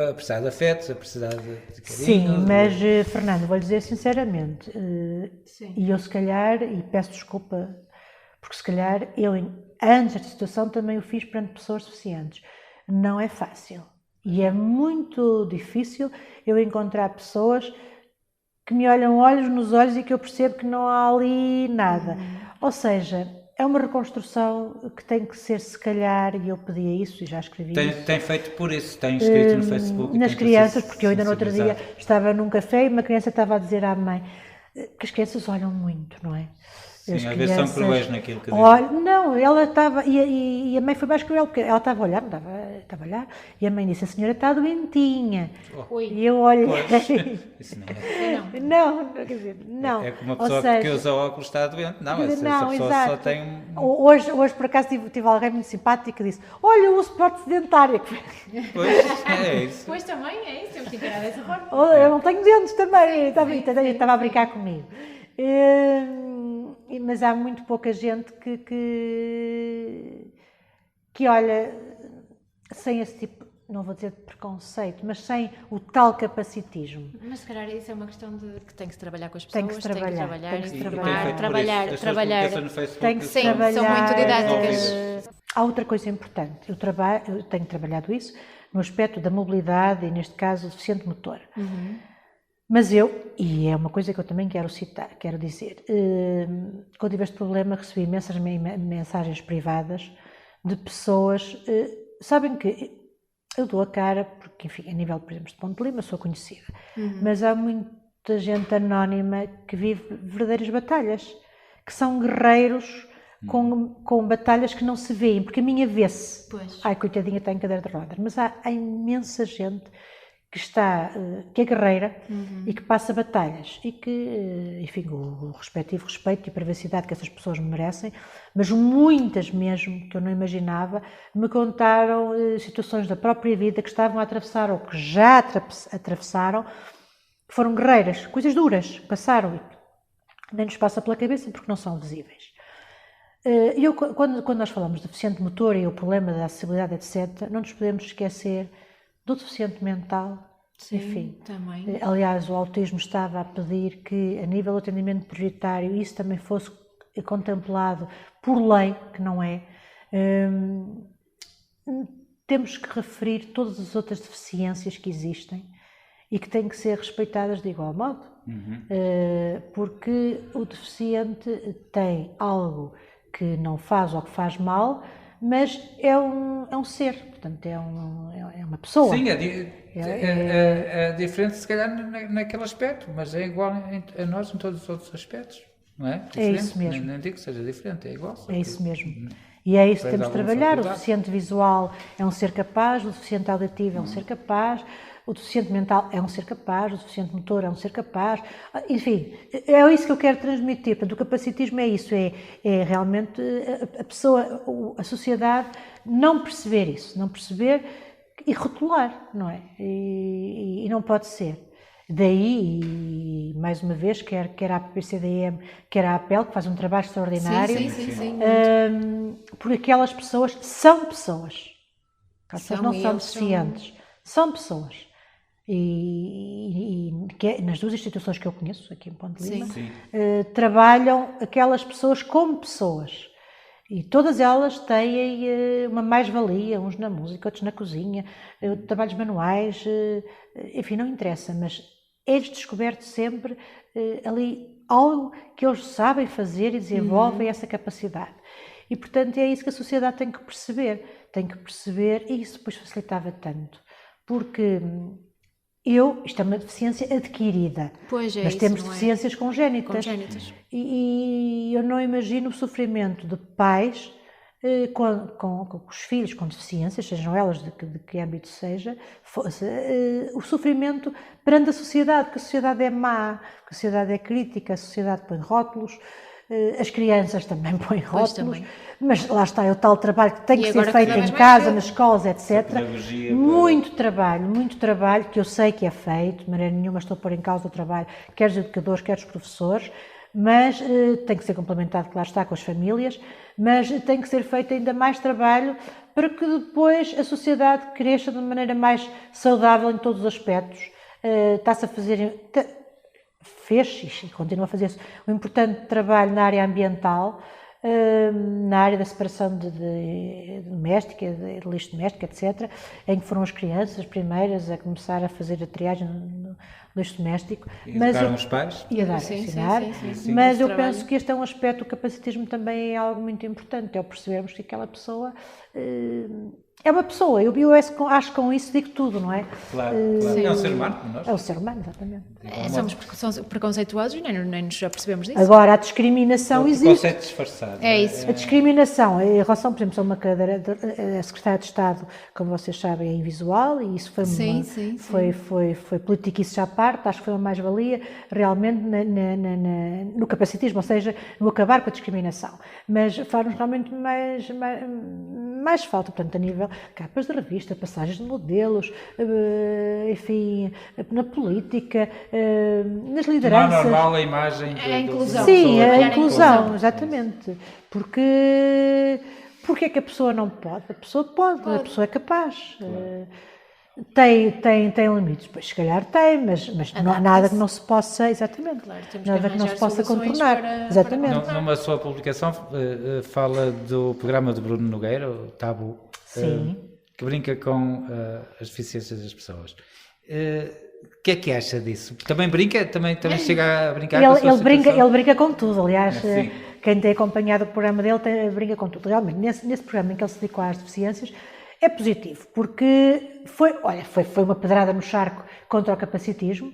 a precisar de afetos, a precisar de carinho. Sim, mas Fernando, vou-lhe dizer sinceramente, e eu se calhar, e peço desculpa, porque se calhar eu antes desta situação também o fiz perante pessoas deficientes, não é fácil, e é muito difícil eu encontrar pessoas que me olham olhos nos olhos e que eu percebo que não há ali nada, ou seja, é uma reconstrução que tem que ser, se calhar, e eu pedia isso e já escrevi isso. Tem feito por isso, tem escrito no Facebook. Nas crianças, porque eu ainda no outro dia estava num café e uma criança estava a dizer à mãe que as crianças olham muito, não é? Sim, às vezes são cruéis naquilo que dizem. Não, ela estava, e a mãe foi mais cruel, porque ela estava a olhar, estava a olhar, e a mãe disse, a senhora está doentinha. E eu olhei... Isso não é. Não, quer dizer, não. É como uma pessoa que usa óculos está doente. Não, essa pessoa exato. Só tem... Hoje, por acaso, tive alguém muito simpático que disse, olha, eu uso prótese dentária. Pois, é isso. Pois também, é isso, temos que encarar dessa forma. Eu não tenho dentes também, estava a brincar comigo. Mas há muito pouca gente que olha sem esse tipo, não vou dizer de preconceito, mas sem o tal capacitismo. Mas se calhar isso é uma questão de que tem que se trabalhar com as pessoas, tem que se trabalhar. Trabalhar. Tem que se trabalhar. São muito didáticas. Há outra coisa importante, eu tenho trabalhado isso no aspecto da mobilidade e neste caso o deficiente motor. Mas e é uma coisa que eu também quero citar, quero dizer, quando tive este problema recebi imensas mensagens privadas de pessoas, sabem que eu dou a cara, porque enfim, a nível, por exemplo, de Ponte Lima sou conhecida, mas há muita gente anónima que vive verdadeiras batalhas, que são guerreiros com batalhas que não se veem, porque a minha vê-se, ai coitadinha está em cadeira de rodas, mas há imensa gente que é guerreira e que passa batalhas e que, enfim, o respectivo respeito e privacidade que essas pessoas me merecem, mas muitas mesmo, que eu não imaginava, me contaram situações da própria vida que estavam a atravessar ou que já atravessaram, que foram guerreiras, coisas duras, passaram e nem nos passa pela cabeça porque não são visíveis. Quando nós falamos de deficiente motor e o problema da acessibilidade, etc., não nos podemos esquecer do deficiente mental, sim, enfim. Também. Aliás, o autismo estava a pedir que, a nível do atendimento prioritário, isso também fosse contemplado por lei, que não é. Temos que referir todas as outras deficiências que existem e que têm que ser respeitadas de igual modo, porque o deficiente tem algo que não faz ou que faz mal, mas é um ser, portanto é uma pessoa. Sim, é diferente se calhar naquele aspecto, mas é igual a nós em todos os outros aspectos, não é? É isso mesmo. Não digo que seja diferente, é igual. É isso mesmo. E é isso que temos de trabalhar. O deficiente visual é um ser capaz, o deficiente auditivo é um ser capaz, o deficiente mental é um ser capaz, o deficiente motor é um ser capaz, enfim, é isso que eu quero transmitir. Portanto, o capacitismo é isso, é realmente a pessoa, a sociedade não perceber isso, não perceber e rotular, não é? E não pode ser. Daí, e mais uma vez, quer a PCDM, quer a APEL, que faz um trabalho extraordinário, sim. porque aquelas pessoas são pessoas. As pessoas não são deficientes, são pessoas. E nas duas instituições que eu conheço, aqui em Ponte Lima, trabalham aquelas pessoas como pessoas. E todas elas têm uma mais-valia, uns na música, outros na cozinha, trabalhos manuais, enfim, não interessa, mas é-lhes descoberto sempre ali algo que eles sabem fazer e desenvolvem essa capacidade. E, portanto, é isso que a sociedade tem que perceber, e isso depois facilitava tanto, porque isto é uma deficiência adquirida, mas temos congénitas. E eu não imagino o sofrimento de pais com os filhos com deficiências, sejam elas de que âmbito seja, o sofrimento perante a sociedade, que a sociedade é má, que a sociedade é crítica, a sociedade põe rótulos, as crianças também põem rótulos, mas lá está, é o tal trabalho que tem que ser feito em casa, nas escolas, etc. Muito trabalho, que eu sei que é feito, de maneira nenhuma estou a pôr em causa o trabalho, quer dos educadores, quer dos professores, mas tem que ser complementado, claro está, com as famílias, mas tem que ser feito ainda mais trabalho para que depois a sociedade cresça de maneira mais saudável em todos os aspectos. Está-se a fazer, fez e continua a fazer-se um importante trabalho na área ambiental, na área da separação de doméstica, de lixo doméstico, etc., em que foram as crianças as primeiras a começar a fazer a triagem no lixo doméstico. E educaram os pais? E a dar a ensinar. Sim. Mas eu penso que este é um aspecto, o capacitismo também é algo muito importante, é o percebermos que aquela pessoa é uma pessoa. Eu acho que com isso digo tudo, não é? Claro. É um ser humano como nós. É um ser humano, exatamente. Somos preconceituosos e nem nos já percebemos disso. Agora, a discriminação existe. Preconceito disfarçado. É isso. A discriminação, em relação, por exemplo, a uma cadeira, a Secretária de Estado, como vocês sabem, é invisual, e isso foi foi politiquice à parte, acho que foi uma mais-valia, realmente, no capacitismo, ou seja, no acabar com a discriminação. Mas faz-nos realmente mais falta, portanto, a nível capas de revista, passagens de modelos, enfim, na política, nas lideranças. Não é normal a imagem É a inclusão. Sim, a inclusão, exatamente. Porque é que a pessoa não pode? A pessoa pode. A pessoa é capaz. Tem limites, pois se calhar tem, mas não há nada que não se possa, exatamente, nada que não se possa contornar. Exatamente. Numa sua publicação fala do programa de Bruno Nogueira, o Tabu, que brinca com as deficiências das pessoas. O que é que acha disso? Também brinca? Também chega a brincar com a sua situação? Ele brinca com tudo, aliás, quem tem acompanhado o programa dele brinca com tudo. Realmente, nesse programa em que ele se dedicou às deficiências, é positivo, porque foi uma pedrada no charco contra o capacitismo,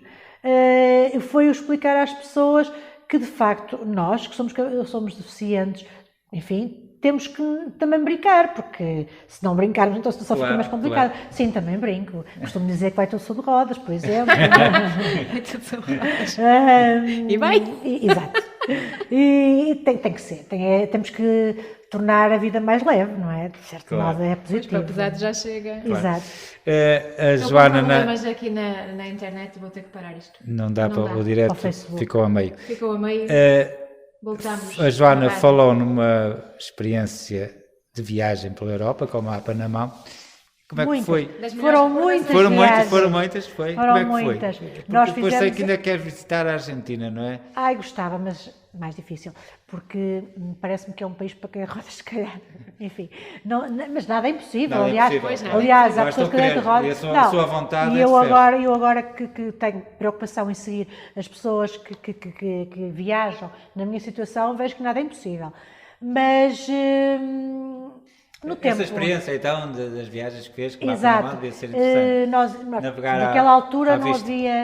foi o explicar às pessoas que, de facto, nós, que somos deficientes, enfim, temos que também brincar, porque se não brincarmos, então a situação fica mais complicada. Claro. Sim, também brinco. Costumo dizer que vai tudo sobre rodas, por exemplo. Vai tudo sobre rodas. E vai? Exato. E tem que ser. Temos que tornar a vida mais leve, não é? De certo modo é positivo. Para o pesado já chega. Claro. Exato. A Joana... Mas aqui na internet vou ter que parar isto. Não dá para o direto, ficou a meio. Voltamos. A Joana falou numa experiência de viagem pela Europa, com o mapa na mão. Como é que foi? Foram muitas viagens. Como é que foi? Porque depois sei que ainda queres visitar a Argentina, não é? Ai, gostava, mas mais difícil, porque parece-me que é um país para quem rodas, se calhar. Enfim, mas nada é impossível. Nada aliás, há pessoas que cadeiram de rodas. A sua vontade e eu agora que tenho preocupação em seguir as pessoas que viajam na minha situação, vejo que nada é impossível. Mas... Essa experiência, então, das viagens que fez, que lá devia ser interessante. Naquela altura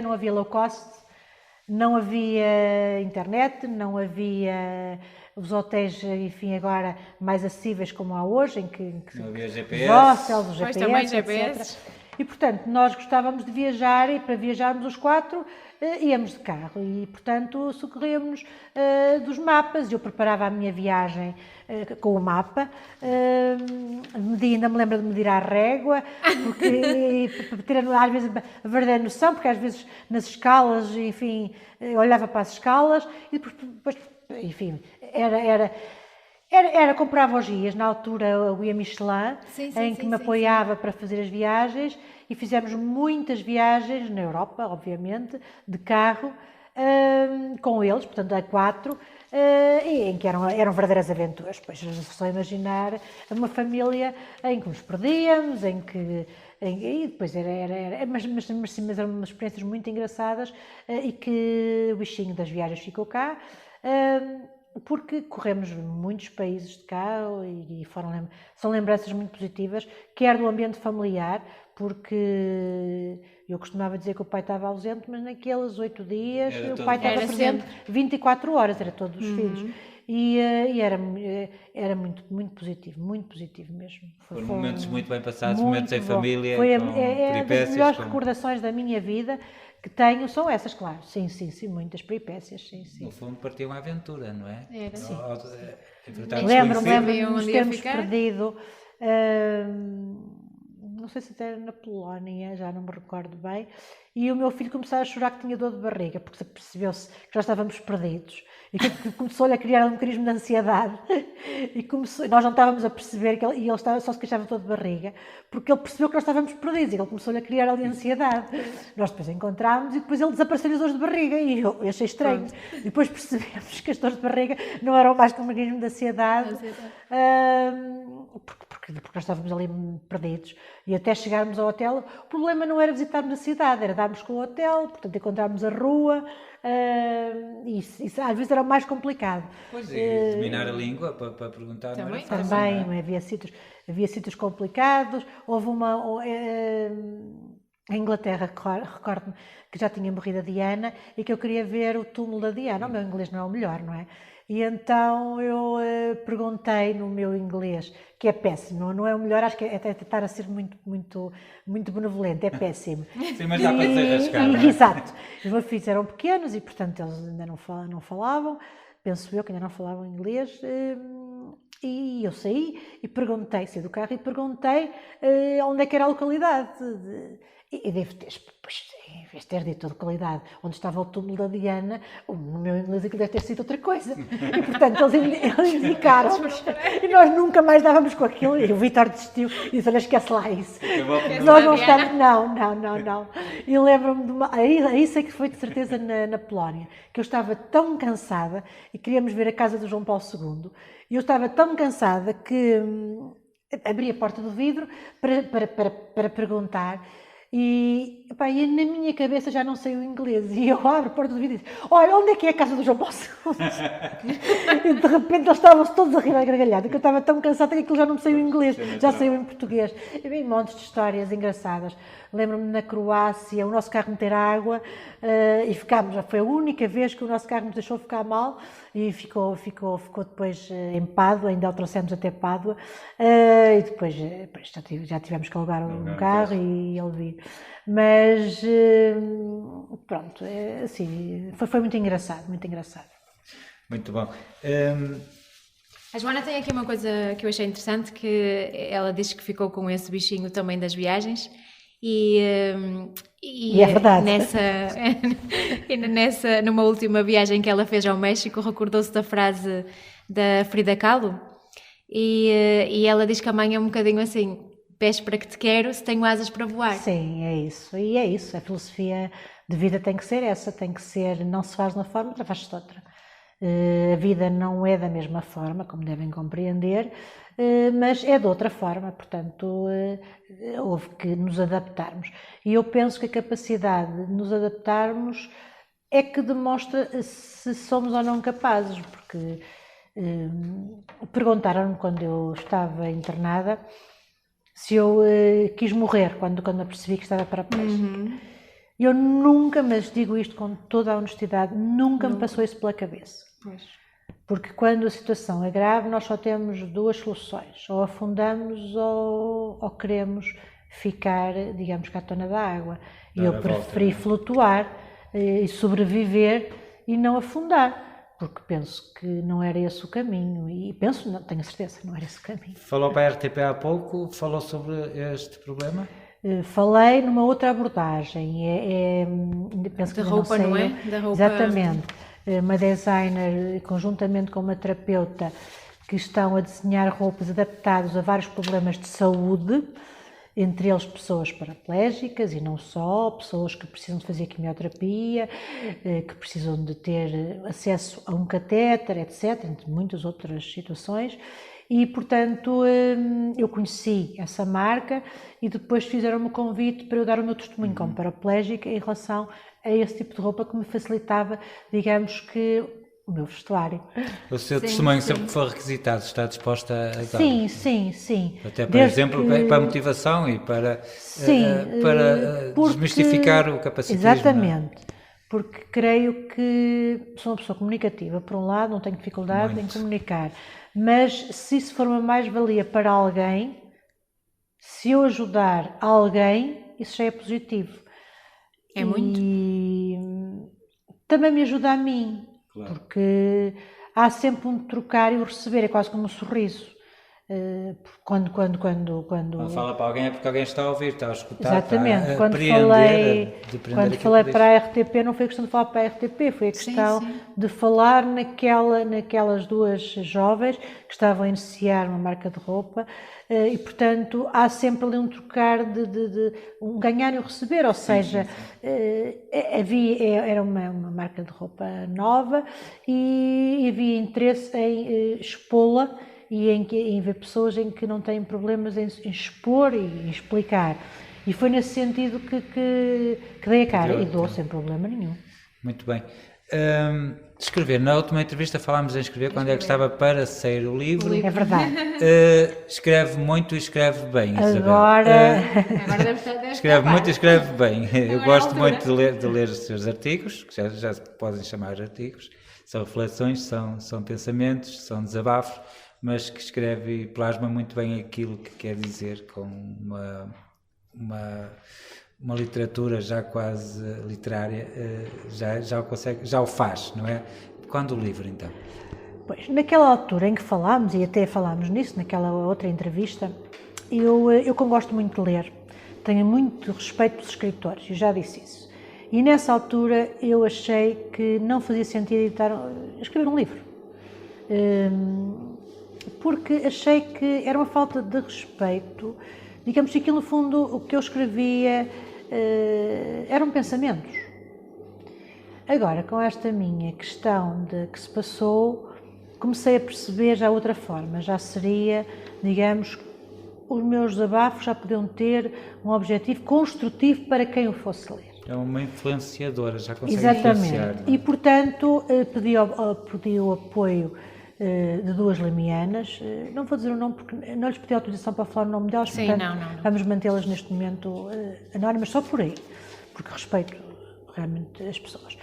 não havia low cost, não havia internet, não havia os hotéis, enfim, agora mais acessíveis como há hoje, em que não havia GPS, hostels, GPS, etc. E, portanto, nós gostávamos de viajar e para viajarmos os 4 íamos de carro e, portanto, socorríamos dos mapas. Eu preparava a minha viagem com o mapa, ainda me lembro de medir à régua, porque para ter às vezes a verdadeira noção, porque às vezes nas escalas, enfim, olhava para as escalas e depois enfim, comprava os guias, na altura o guia Michelin, em que me apoiava para fazer as viagens, e fizemos muitas viagens na Europa, obviamente, de carro, com eles, portanto a 4, em que eram verdadeiras aventuras. Pois é só imaginar uma família em que nos perdíamos, e depois mas eram umas experiências muito engraçadas, e que o bichinho das viagens ficou cá, porque corremos muitos países de carro e são lembranças muito positivas, quer do ambiente familiar, porque eu costumava dizer que o pai estava ausente, mas naqueles 8 dias o pai estava presente 24 horas, era todos os filhos. e era muito, muito positivo mesmo. Foram momentos muito bem passados, muito momentos em bom. família, Foi com das peripécias. melhores recordações da minha vida que tenho, são essas, claro. Sim, muitas peripécias, sim. No fundo partiu uma aventura, não é? Era. Sim. Lembro-me onde de ia termos ficar. perdido, não sei se até era na Polónia, já não me recordo bem, e o meu filho começou a chorar que tinha dor de barriga, porque percebeu-se que já estávamos perdidos, e que começou-lhe a criar um mecanismo de ansiedade, e nós não estávamos a perceber, e ele só se queixava de dor de barriga, porque ele percebeu que nós estávamos perdidos, e ele começou-lhe a criar ali ansiedade. Nós depois encontrámos, e depois ele desapareceu as dores de barriga, e eu achei estranho. E depois percebemos que as dores de barriga não eram mais que um mecanismo de ansiedade, porque nós estávamos ali perdidos. E até chegarmos ao hotel, o problema não era visitarmos a cidade, era darmos com o hotel, portanto encontrarmos a rua, isso às vezes era mais complicado. Pois é, dominar a língua para perguntar Também, não era fácil, Também não é? havia sítios complicados, houve em Inglaterra, recordo-me que já tinha morrido a Diana e que eu queria ver o túmulo da Diana. O meu inglês não é o melhor, não é? E então eu perguntei no meu inglês, que é péssimo, não é o melhor, acho que é até estar a ser muito benevolente, é péssimo. Sim, mas dá para desenrascar, não é? Exato. Os meus filhos eram pequenos e, portanto, eles ainda não falavam, penso eu que ainda não falavam inglês, e eu saí do carro e perguntei onde é que era a localidade. E devo ter, em vez de ter dito a localidade onde estava o túmulo da Diana, no meu inglês aquilo deve ter sido outra coisa. E portanto eles indicaram-nos e nós nunca mais dávamos com aquilo. E o Vítor desistiu e disse: olha, esquece lá isso. Nós não estamos. Não. E lembro-me de aí sei que foi de certeza na Polónia, que eu estava tão cansada e queríamos ver a casa do João Paulo II. E eu estava tão cansada que abri a porta do vidro para perguntar. E na minha cabeça já não sei o inglês, e eu abro a porta do vidro e digo: olha, onde é que é a casa do João Paulo II? E de repente eles estavam-se todos a rir à gargalhada, que eu estava tão cansada que aquilo já não me saiu o inglês, já saiu em português. E vi montes de histórias engraçadas. Lembro-me na Croácia, o nosso carro meter água, e ficámos, já foi a única vez que o nosso carro nos deixou ficar mal, e ficou depois em Pádua, ainda o trouxemos até Pádua, e depois já tivemos que alugar um carro e ele vir. Mas pronto, assim, foi muito engraçado. Muito bom. A Joana tem aqui uma coisa que eu achei interessante, que ela diz que ficou com esse bichinho também das viagens. E é verdade. Numa última viagem que ela fez ao México, recordou-se da frase da Frida Kahlo, e ela diz que a mãe é um bocadinho assim: pés para que te quero se tenho asas para voar. Sim, é isso. E é isso. A filosofia de vida tem que ser essa, tem que ser: não se faz de uma forma, faz-se de outra. A vida não é da mesma forma, como devem compreender, mas é de outra forma, portanto, houve que nos adaptarmos. E eu penso que a capacidade de nos adaptarmos é que demonstra se somos ou não capazes, porque perguntaram-me quando eu estava internada se eu quis morrer quando me apercebi que estava paraplégica. Eu nunca, mas digo isto com toda a honestidade, nunca me passou isso pela cabeça. Pois. Porque quando a situação é grave, nós só temos duas soluções: ou afundamos ou queremos ficar, digamos, à tona da água. E eu preferi flutuar e sobreviver e não afundar, porque penso que não era esse o caminho. E penso, não tenho certeza, não era esse o caminho. Falou para a RTP há pouco, falou sobre este problema? Falei numa outra abordagem, penso que da roupa, não é? Da roupa. Exatamente. Uma designer, conjuntamente com uma terapeuta, que estão a desenhar roupas adaptadas a vários problemas de saúde, entre eles pessoas paraplégicas e não só, pessoas que precisam de fazer quimioterapia, que precisam de ter acesso a um catéter, etc., entre muitas outras situações. E, portanto, eu conheci essa marca e depois fizeram-me o convite para eu dar o meu testemunho como paraplégica em relação a esse tipo de roupa que me facilitava, digamos que, o meu vestuário. O seu testemunho sempre foi requisitado, está disposta a dar? Sim. Até, por exemplo, para a motivação e para desmistificar o capacitismo. Exatamente. porque creio que sou uma pessoa comunicativa, por um lado, não tenho dificuldade Muito. em comunicar, mas se isso for uma mais-valia para alguém, se eu ajudar alguém, isso já é positivo. É muito. E também me ajuda a mim, Claro. porque há sempre um trocar e o receber, é quase como um sorriso. Quando Quando fala para alguém é porque alguém está a ouvir, está a escutar, exatamente, está a quando depreender quando aquilo falei que para a RTP, não foi a questão de falar para a RTP, foi a questão de falar naquelas duas jovens que estavam a iniciar uma marca de roupa, e portanto há sempre ali um trocar de um ganhar e um receber, ou seja, era uma marca de roupa nova e havia interesse em expô-la e em ver pessoas em que não têm problemas em expor e em explicar. E foi nesse sentido que dei a cara, e dou sem problema nenhum. Muito bem. Escrever, na última entrevista falámos em escrever quando é que estava para sair o livro. É verdade. Escreve muito e escreve bem, Isabel. Agora Escreve muito e escreve bem. Eu gosto muito de ler os seus artigos, que já se podem chamar artigos. São reflexões, são pensamentos, são desabafos, mas que escreve e plasma muito bem aquilo que quer dizer com uma literatura já quase literária, já o consegue, já o faz, não é? Quando o livro, então? Pois, naquela altura em que falámos, e até falámos nisso, naquela outra entrevista, eu como gosto muito de ler, tenho muito respeito pelos escritores, eu já disse isso. E nessa altura eu achei que não fazia sentido escrever um livro. Porque achei que era uma falta de respeito, digamos que aquilo no fundo o que eu escrevia eram pensamentos. Agora, com esta minha questão de que se passou, comecei a perceber já outra forma, já seria, digamos, os meus desabafos já podiam ter um objetivo construtivo para quem o fosse ler. É uma influenciadora, já consegue Exatamente. influenciar. Não é? E, portanto, pedi o apoio de duas limianas, não vou dizer o nome porque não lhes pedi autorização para falar o nome delas, Sim, portanto não. vamos mantê-las neste momento anónimas só por aí, porque respeito realmente as pessoas.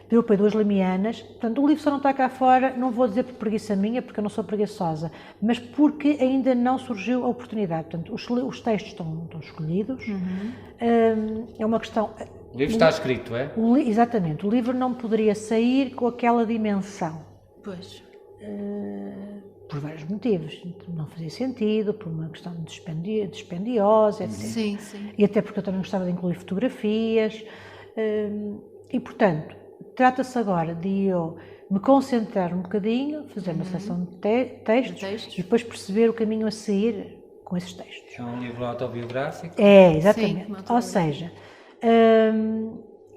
Pedi o apoio de duas limianas, portanto o livro só não está cá fora, não vou dizer por preguiça minha, porque eu não sou preguiçosa, mas porque ainda não surgiu a oportunidade, portanto os textos estão escolhidos, é uma questão... O livro está escrito, é? Exatamente, o livro não poderia sair com aquela dimensão. Pois. Por vários motivos, não fazia sentido, por uma questão dispendiosa, etc. Sim. E até porque eu também gostava de incluir fotografias, e portanto, trata-se agora de eu me concentrar um bocadinho, fazer uma seleção de textos e depois perceber o caminho a seguir com esses textos. É um livro autobiográfico? É, exatamente. Sim, ou seja,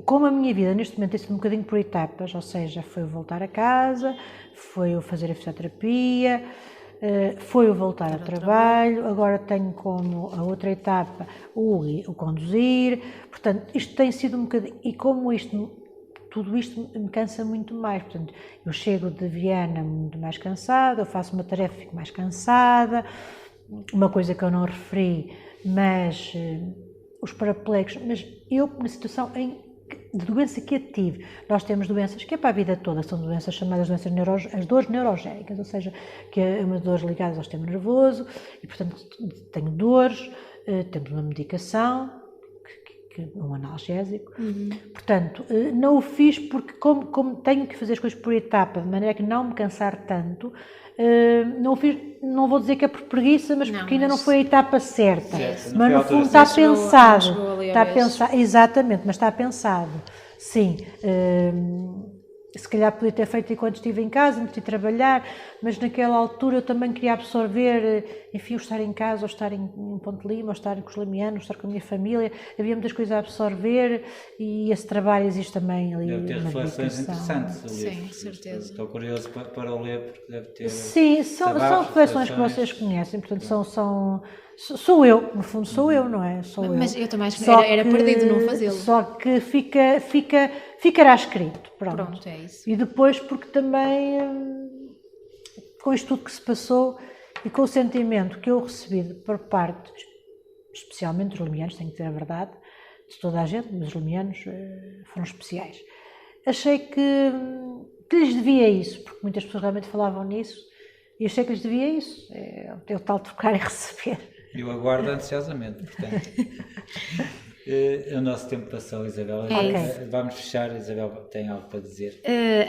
como a minha vida neste momento tem sido um bocadinho por etapas, ou seja, foi eu voltar a casa, foi eu fazer a fisioterapia, foi eu voltar ao trabalho, agora tenho como a outra etapa o conduzir, portanto, isto tem sido um bocadinho, e como tudo isto me cansa muito mais, portanto, eu chego de Viana muito mais cansada, eu faço uma tarefa e fico mais cansada, uma coisa que eu não referi, mas os paraplégicos, mas eu na situação de doença que eu tive, nós temos doenças que é para a vida toda, são doenças chamadas as dores neurogénicas, ou seja, que é uma dores ligadas ao sistema nervoso, e portanto tenho dores, temos uma medicação, um analgésico, portanto não o fiz porque como tenho que fazer as coisas por etapa, de maneira que não me cansar tanto, não o fiz, não vou dizer que é por preguiça, mas porque ainda não foi a etapa certa, mas no fundo está pensado, exatamente, mas está pensado, sim, se calhar podia ter feito enquanto estive em casa, me fui trabalhar, mas naquela altura eu também queria absorver, enfim, o estar em casa, ou estar em Ponte Lima, ou estar com os lamianos, ou estar com a minha família, havia muitas coisas a absorver e esse trabalho existe também ali. Deve ter reflexões interessantes o livro. Sim, certeza. Estou curioso para o ler porque deve ter... Sim, são reflexões que vocês conhecem, portanto sou eu, no fundo sou eu, não é? Mas eu também acho que era perdido não fazê-lo. Só que ficará escrito, pronto. É isso. E depois porque também, com isto tudo que se passou e com o sentimento que eu recebi por parte, especialmente dos limianos, tenho que dizer a verdade, de toda a gente, mas os limianos foram especiais. achei que lhes devia isso, porque muitas pessoas realmente falavam nisso, e achei que lhes devia isso, é o tal trocar e receber. Eu aguardo ansiosamente, portanto. O nosso tempo passou, Isabel. Vamos fechar. Isabel tem algo para dizer?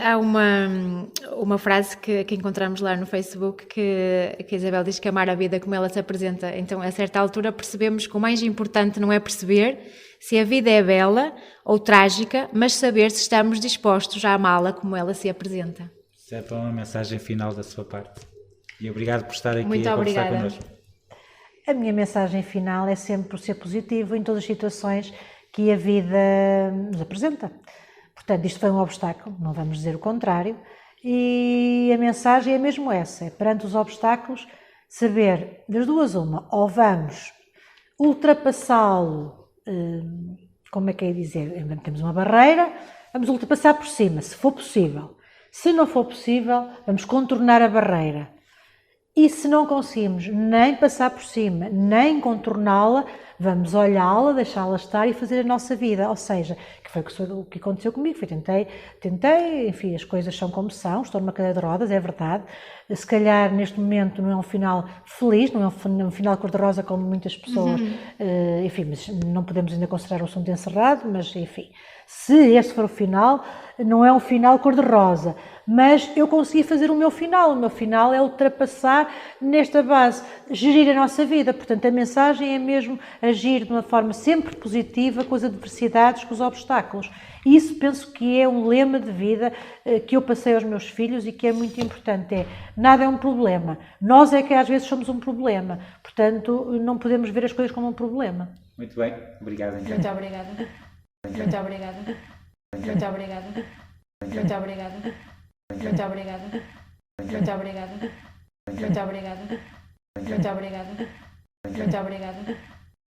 Há uma frase que encontramos lá no Facebook que a Isabel diz que amar a vida como ela se apresenta. Então, a certa altura, percebemos que o mais importante não é perceber se a vida é bela ou trágica, mas saber se estamos dispostos a amá-la como ela se apresenta. Isso é para uma mensagem final da sua parte. E obrigado por estar aqui Muito a conversar obrigada. connosco. A minha mensagem final é sempre ser positivo em todas as situações que a vida nos apresenta. Portanto, isto foi um obstáculo, não vamos dizer o contrário, e a mensagem é mesmo essa, é perante os obstáculos saber, das duas uma, ou vamos ultrapassá-lo, como é que é dizer, temos uma barreira, vamos ultrapassar por cima, se for possível. Se não for possível, vamos contornar a barreira. E se não conseguimos nem passar por cima, nem contorná-la, vamos olhá-la, deixá-la estar e fazer a nossa vida. Ou seja, que foi o que aconteceu comigo. Tentei, enfim, as coisas são como são, estou numa cadeira de rodas, é verdade. Se calhar neste momento não é um final feliz, não é um final cor-de-rosa como muitas pessoas, enfim, mas não podemos ainda considerar o assunto encerrado, mas enfim. Se este for o final, não é um final cor-de-rosa, mas eu consegui fazer o meu final é ultrapassar nesta base, gerir a nossa vida, portanto a mensagem é mesmo agir de uma forma sempre positiva com as adversidades, com os obstáculos. E isso penso que é um lema de vida que eu passei aos meus filhos e que é muito importante, nada é um problema, nós é que às vezes somos um problema, portanto não podemos ver as coisas como um problema. Muito bem, obrigado. Muito obrigada. Muito obrigada. Muito obrigada. Muito obrigada. Muito obrigada. Muito obrigada. Muito obrigada. Muito obrigada. Muito obrigada.